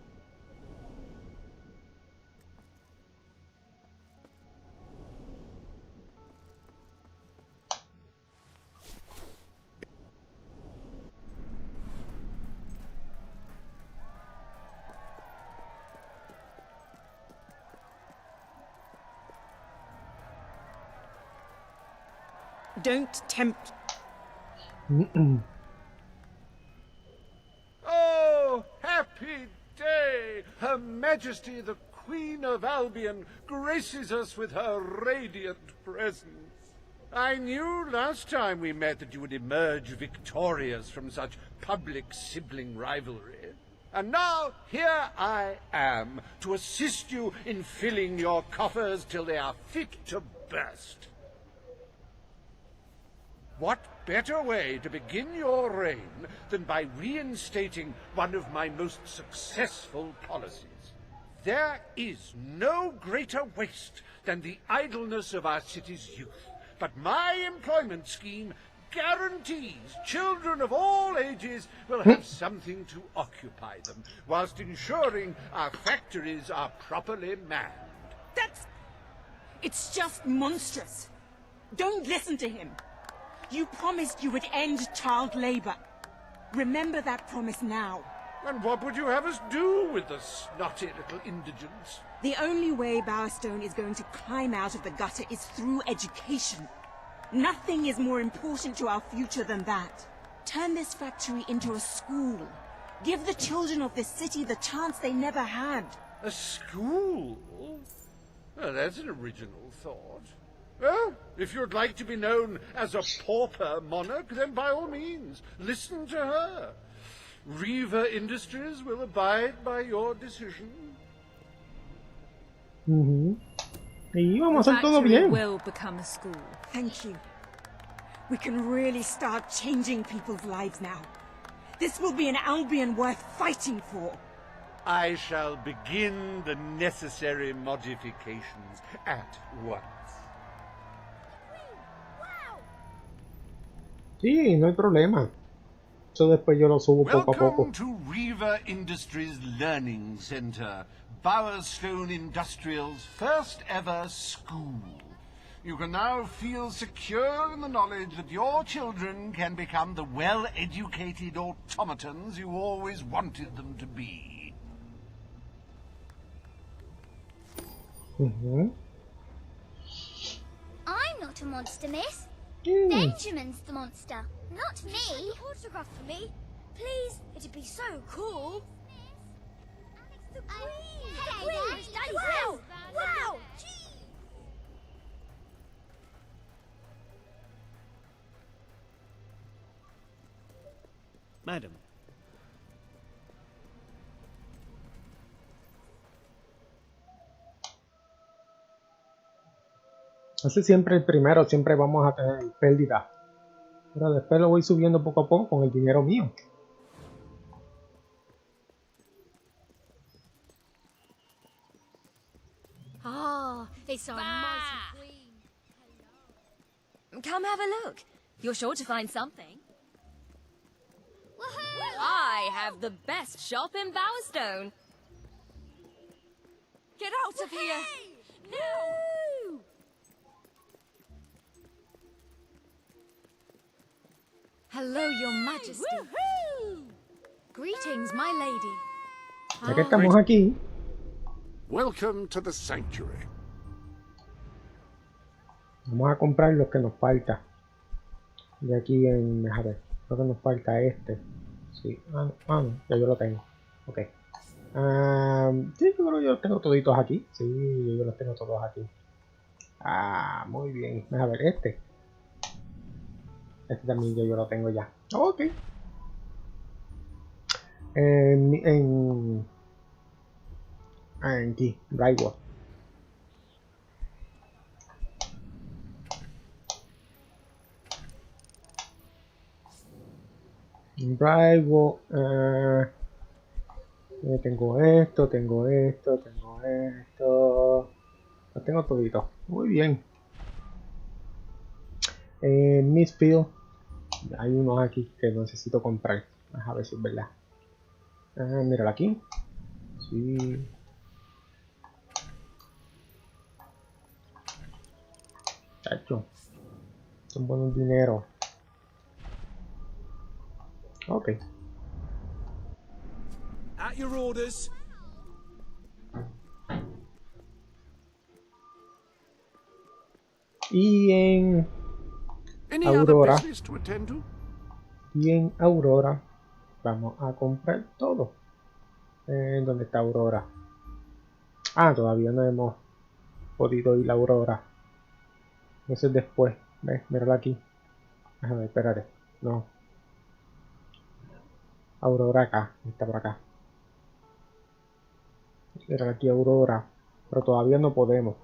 Don't tempt... Oh, happy day! Her Majesty the Queen of Albion graces us with her radiant presence. I knew last time we met that you would emerge victorious from such public sibling rivalry. And now, here I am, to assist you in filling your coffers till they are fit to burst. What better way to begin your reign than by reinstating one of my most successful policies? There is no greater waste than the idleness of our city's youth, but my employment scheme guarantees children of all ages will have something to occupy them, whilst ensuring our factories are properly manned. It's just monstrous. Don't listen to him. You promised you would end child labor. Remember that promise now. And what would you have us do with the snotty little indigents? The only way Bowerstone is going to climb out of the gutter is through education. Nothing is more important to our future than that. Turn this factory into a school. Give the children of this city the chance they never had. A school? Well, that's an original thought. Well, if you'd like to be known as a pauper monarch, then by all means, listen to her. Riva Industries will abide by your decision. Y vamos a hacer todo bien. Will become a school. Thank you. We can really start changing people's lives now. This will be an Albion worth fighting for. I shall begin the necessary modifications at once. Sí, no hay problema. Eso después yo lo subo poco a poco. Welcome to Riva Industries Learning Center, Bowerstone Industrial's first ever school. You can now feel secure in the knowledge that your children can become the well-educated automatons you always wanted them to be. I'm not a monster, miss. Benjamin's the monster, not me. Take an autograph for me, please. It'd be so cool. Alex the Queen. Hey, Daddy. Wow! Wow! Madam. Ese siempre el primero, siempre vamos a tener pérdida. Pero después lo voy subiendo poco a poco con el dinero mío. Ah, it's our mighty queen. Hello. Come have a look. You're sure to find something. Woohoo! I have the best shop in Bowerstone. Get out of here! No! Hello, Your Majesty. Woohoo! Greetings, my lady. Ya que estamos aquí, Welcome to the sanctuary. vamos a comprar lo que nos falta. De aquí en... A ver, lo que nos falta este. Sí, no, ya yo lo tengo. Ok. Sí, yo creo que yo los tengo toditos aquí. Sí, yo los tengo todos aquí. Muy bien. A ver, este. Este también yo lo tengo ya. Ok. Aquí, Directo. Bravo, tengo esto, lo tengo todito. Muy bien. Misfield, hay unos aquí que necesito comprar. A ver si es verdad. Míralo aquí. Sí. Chacho. Son buenos dinero. Ok. At your orders. Y en Any Aurora. other business to attend to? Y en Aurora vamos a comprar todo. ¿Dónde está Aurora? Todavía no hemos podido ir a Aurora. Eso es después. ¿Ves? Míralo aquí. Déjame, espérate. No. Aurora acá. Está por acá. Míralo aquí, Aurora. Pero todavía no podemos.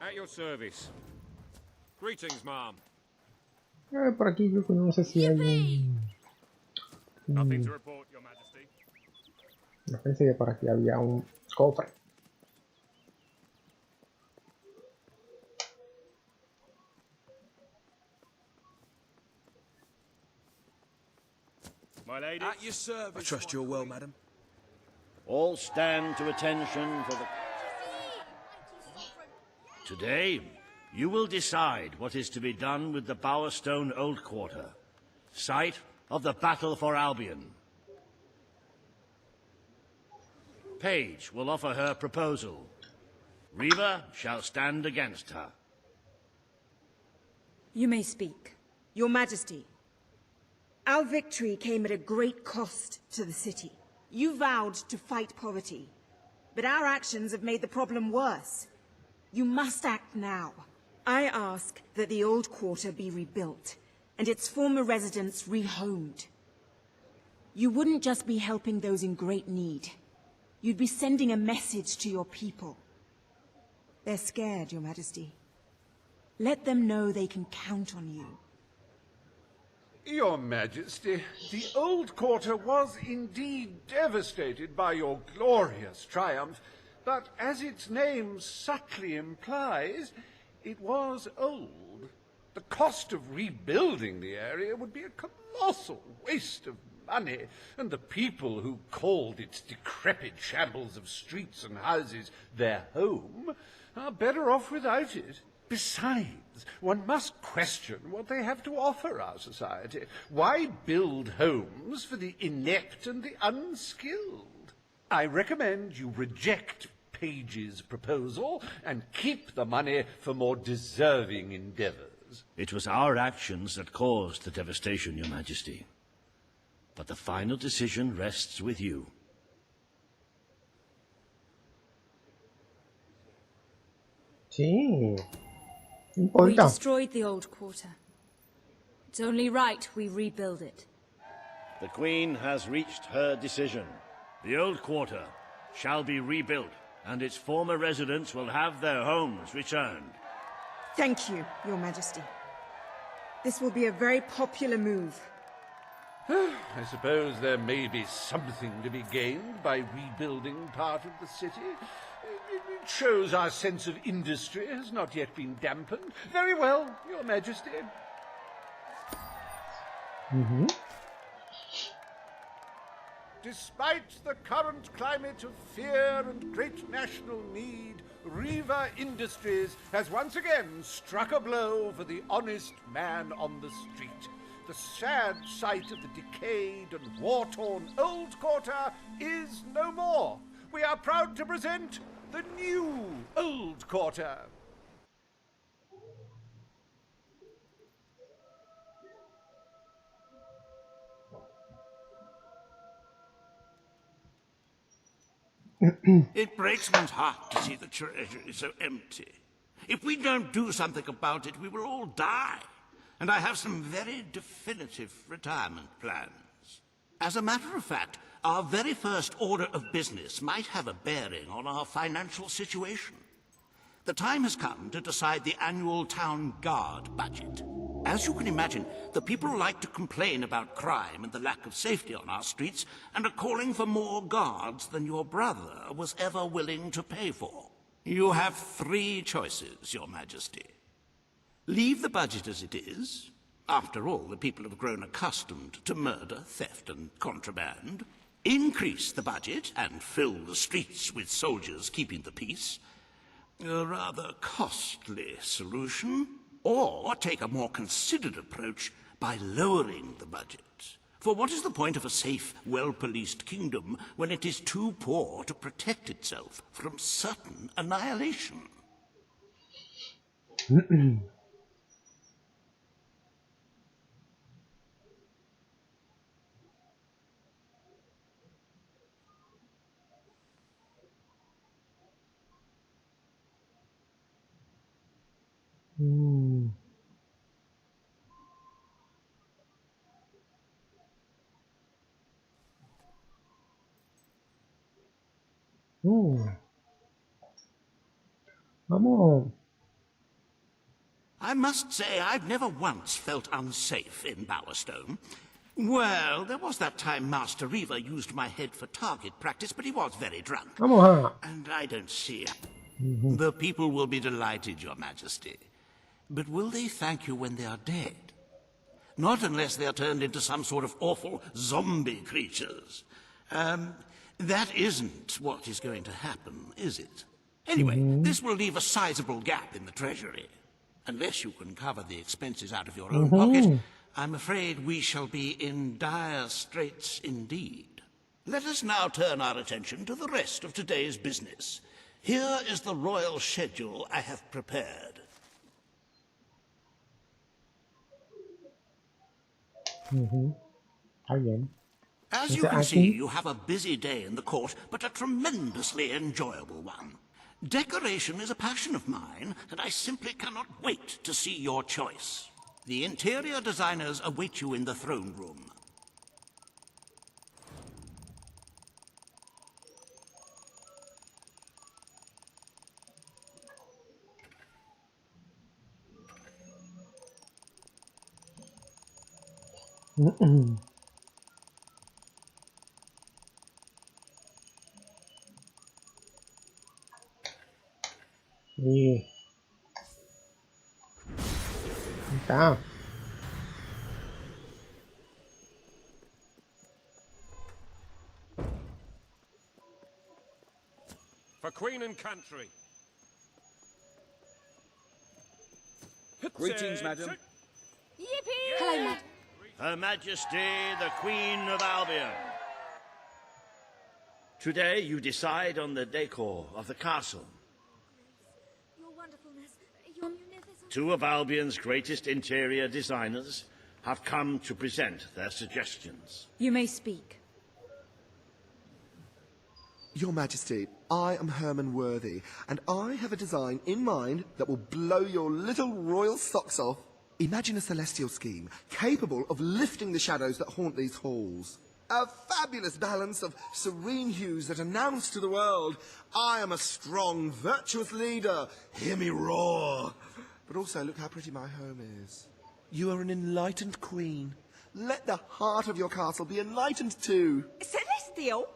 At your service. Greetings, ma'am. Por aquí yo no sé si hay un... Nothing to report, Your Majesty. No pensé que por aquí había un cofre. My lady. At your service. I trust you're well, madam. All stand to attention for the... Today, you will decide what is to be done with the Bowerstone Old Quarter, site of the Battle for Albion. Paige will offer her proposal. Reva shall stand against her. You may speak. Your Majesty, our victory came at a great cost to the city. You vowed to fight poverty, but our actions have made the problem worse. You must act now. I ask that the old quarter be rebuilt, and its former residents rehomed. You wouldn't just be helping those in great need. You'd be sending a message to your people. They're scared, Your Majesty. Let them know they can count on you. Your Majesty, the old quarter was indeed devastated by your glorious triumph, but as its name subtly implies, it was old. The cost of rebuilding the area would be a colossal waste of money, and the people who called its decrepit shambles of streets and houses their home are better off without it. Besides, one must question what they have to offer our society. Why build homes for the inept and the unskilled? I recommend you reject page's proposal and keep the money for more deserving endeavors. It was our actions that caused the devastation, Your Majesty. But the final decision rests with you. Sí. We Importa. destroyed the old quarter. It's only right we rebuild it. The Queen has reached her decision. The old quarter shall be rebuilt, and its former residents will have their homes returned. Thank you, Your Majesty. This will be a very popular move. I suppose there may be something to be gained by rebuilding part of the city. It shows our sense of industry has not yet been dampened. Very well, Your Majesty. Despite the current climate of fear and great national need, Riva Industries has once again struck a blow for the honest man on the street. The sad sight of the decayed and war-torn old quarter is no more. We are proud to present the new old quarter. It breaks one's heart to see the treasury so empty. If we don't do something about it, we will all die. And I have some very definitive retirement plans. As a matter of fact, our very first order of business might have a bearing on our financial situation. The time has come to decide the annual town guard budget. As you can imagine, the people like to complain about crime and the lack of safety on our streets and are calling for more guards than your brother was ever willing to pay for. You have 3 choices, Your Majesty. Leave the budget as it is. After all, the people have grown accustomed to murder, theft, and contraband. Increase the budget and fill the streets with soldiers keeping the peace. A rather costly solution. Or take a more considered approach by lowering the budget. For what is the point of a safe, well-policed kingdom when it is too poor to protect itself from certain annihilation? Vamos. I must say I've never once felt unsafe in Bowerstone. Well, there was that time Master Riva used my head for target practice, but he was very drunk. Vamos a... And I don't see it. The people will be delighted, Your Majesty. But will they thank you when they are dead? Not unless they are turned into some sort of awful zombie creatures. That isn't what is going to happen, is it? Anyway, this will leave a sizable gap in the treasury. Unless you can cover the expenses out of your own pocket, I'm afraid we shall be in dire straits indeed. Let us now turn our attention to the rest of today's business. Here is the royal schedule I have prepared. As you can see, you have a busy day in the court, but a tremendously enjoyable one. Decoration is a passion of mine, and I simply cannot wait to see your choice. The interior designers await you in the throne room. Y... Está. For Queen and country. Greetings, madam. Yippee! Hello, Madam. Her Majesty, the Queen of Albion. Today you decide on the decor of the castle. Your wonderfulness, your munificence. Two of Albion's greatest interior designers have come to present their suggestions. You may speak. Your Majesty, I am Herman Worthy, and I have a design in mind that will blow your little royal socks off. Imagine a celestial scheme capable of lifting the shadows that haunt these halls. A fabulous balance of serene hues that announce to the world, I am a strong, virtuous leader. Hear me roar. But also, look how pretty my home is. You are an enlightened queen. Let the heart of your castle be enlightened too. Celestial?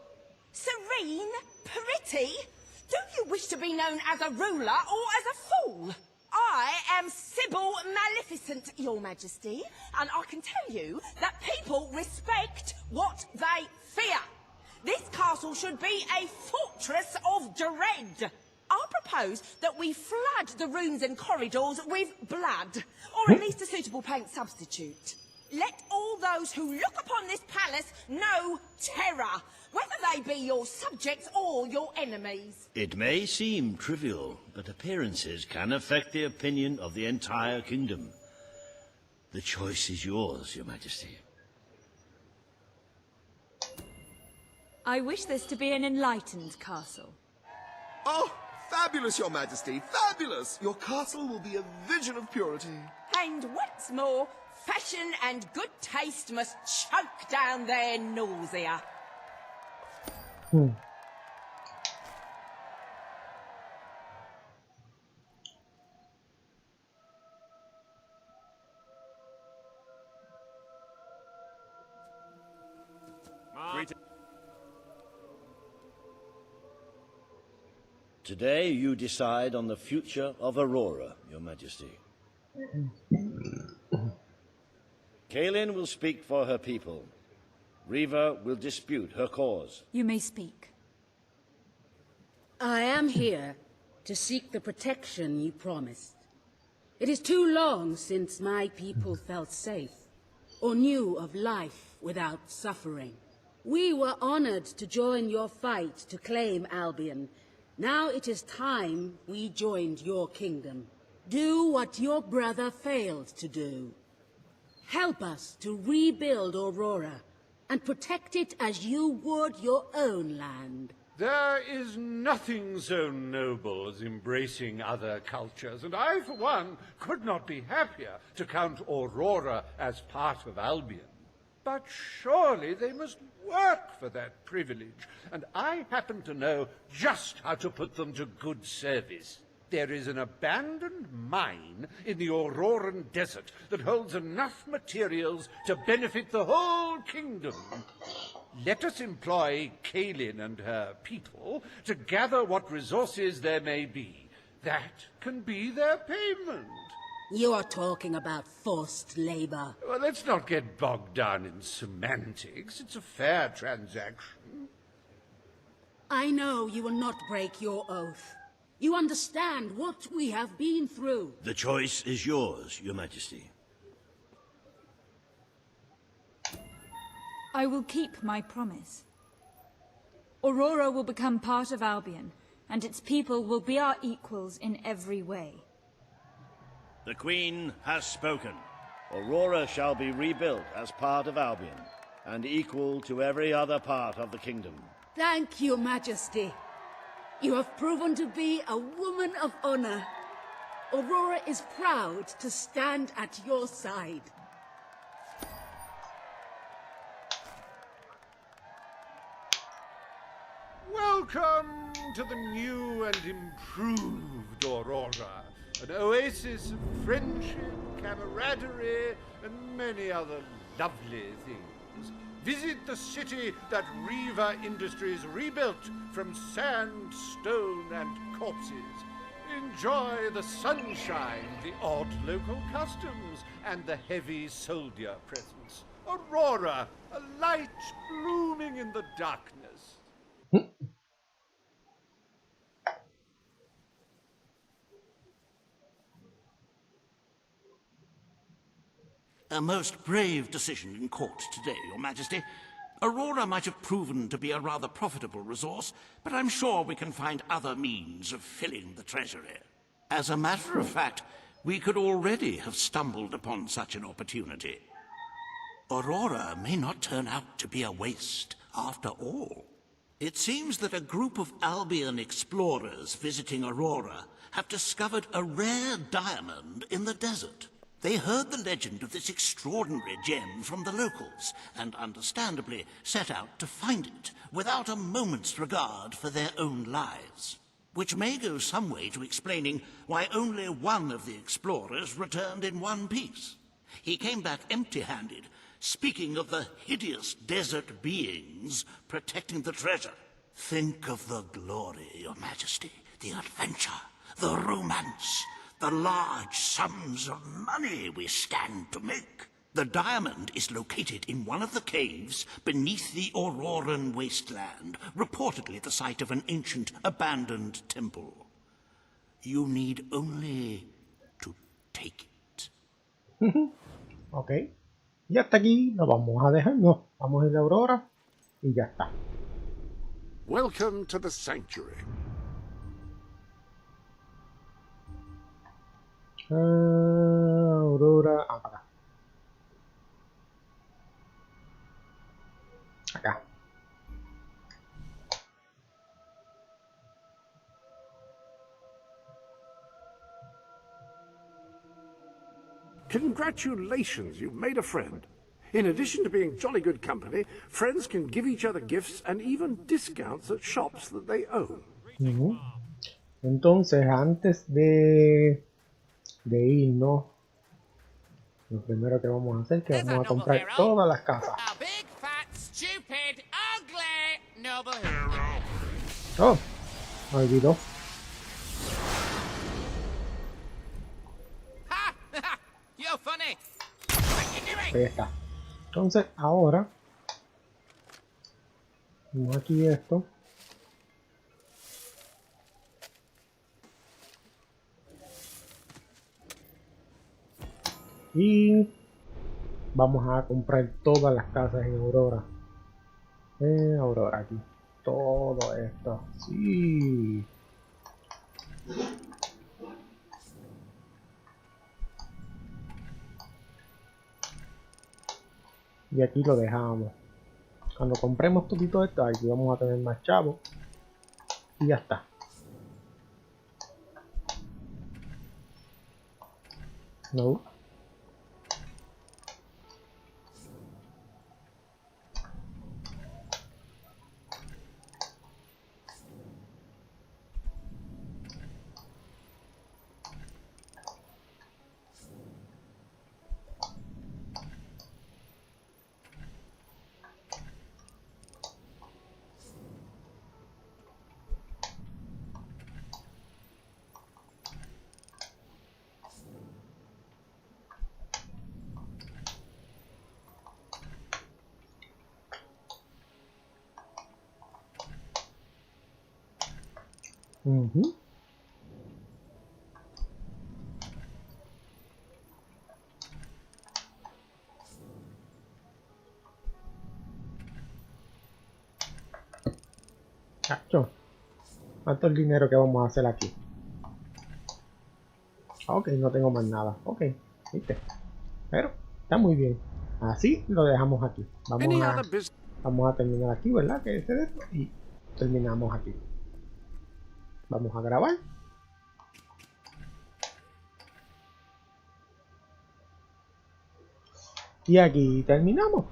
Serene? Pretty? Do you wish to be known as a ruler or as a fool? I am Sybil Maleficent, Your Majesty, and I can tell you that people respect what they fear. This castle should be a fortress of dread. I propose that we flood the rooms and corridors with blood, or at least a suitable paint substitute. Let all those who look upon this palace know terror, whether they be your subjects or your enemies. It may seem trivial, but appearances can affect the opinion of the entire kingdom. The choice is yours, Your Majesty. I wish this to be an enlightened castle. Oh, fabulous, Your Majesty, fabulous! Your castle will be a vision of purity. And what's more, fashion and good taste must choke down their nausea. Today you decide on the future of Aurora, Your Majesty. Kaelin will speak for her people. Riva will dispute her cause. You may speak. I am here to seek the protection you promised. It is too long since my people felt safe, or knew of life without suffering. We were honored to join your fight to claim Albion. Now it is time we joined your kingdom. Do what your brother failed to do. Help us to rebuild Aurora, and protect it as you would your own land. There is nothing so noble as embracing other cultures, and I, for one, could not be happier to count Aurora as part of Albion. But surely they must work for that privilege, and I happen to know just how to put them to good service. There is an abandoned mine in the Auroran desert that holds enough materials to benefit the whole kingdom. Let us employ Kaelin and her people to gather what resources there may be. That can be their payment. You are talking about forced labor. Well, let's not get bogged down in semantics. It's a fair transaction. I know you will not break your oath. You understand what we have been through. The choice is yours, Your Majesty. I will keep my promise. Aurora will become part of Albion, and its people will be our equals in every way. The Queen has spoken. Aurora shall be rebuilt as part of Albion, and equal to every other part of the kingdom. Thank you, Majesty. You have proven to be a woman of honor. Aurora is proud to stand at your side. Welcome to the new and improved Aurora, an oasis of friendship, camaraderie, and many other lovely things. Visit the city that Riva Industries rebuilt from sand, stone, and corpses. Enjoy the sunshine, the odd local customs, and the heavy soldier presence. Aurora, a light blooming in the darkness. A most brave decision in court today, Your Majesty. Aurora might have proven to be a rather profitable resource, but I'm sure we can find other means of filling the treasury. As a matter of fact, we could already have stumbled upon such an opportunity. Aurora may not turn out to be a waste after all. It seems that a group of Albion explorers visiting Aurora have discovered a rare diamond in the desert. They heard the legend of this extraordinary gem from the locals, and understandably set out to find it, without a moment's regard for their own lives. Which may go some way to explaining why only one of the explorers returned in one piece. He came back empty-handed, speaking of the hideous desert beings protecting the treasure. Think of the glory, Your Majesty, the adventure, the romance, the large sums of money we stand to make. The diamond is located in one of the caves beneath the Auroran wasteland, reportedly the site of an ancient, abandoned temple. You need only to take it. Ok. Y hasta aquí lo vamos a dejar. No, vamos a ir a Aurora y ya está. Welcome to the sanctuary. Aurora. Para acá. Acá. Congratulations, you've made a friend. In addition to being jolly good company, friends can give each other gifts and even discounts at shops that they own. Entonces, antes de irnos, lo primero que vamos a hacer es que vamos a comprar todas las casas. Oh, me olvidó. Ahí está. Entonces, ahora vamos aquí esto. Y vamos a comprar todas las casas en Aurora. Aurora aquí. Todo esto. Sí. Y aquí lo dejamos. Cuando compremos todo esto, aquí vamos a tener más chavos. Y ya está. No. Cacho. ¿Cuánto es el dinero que vamos a hacer aquí? Ok, no tengo más nada. Ok, viste. Pero está muy bien. Así lo dejamos aquí. Vamos a terminar aquí, ¿verdad? Que es esto. Y terminamos aquí. Vamos a grabar. Y aquí terminamos.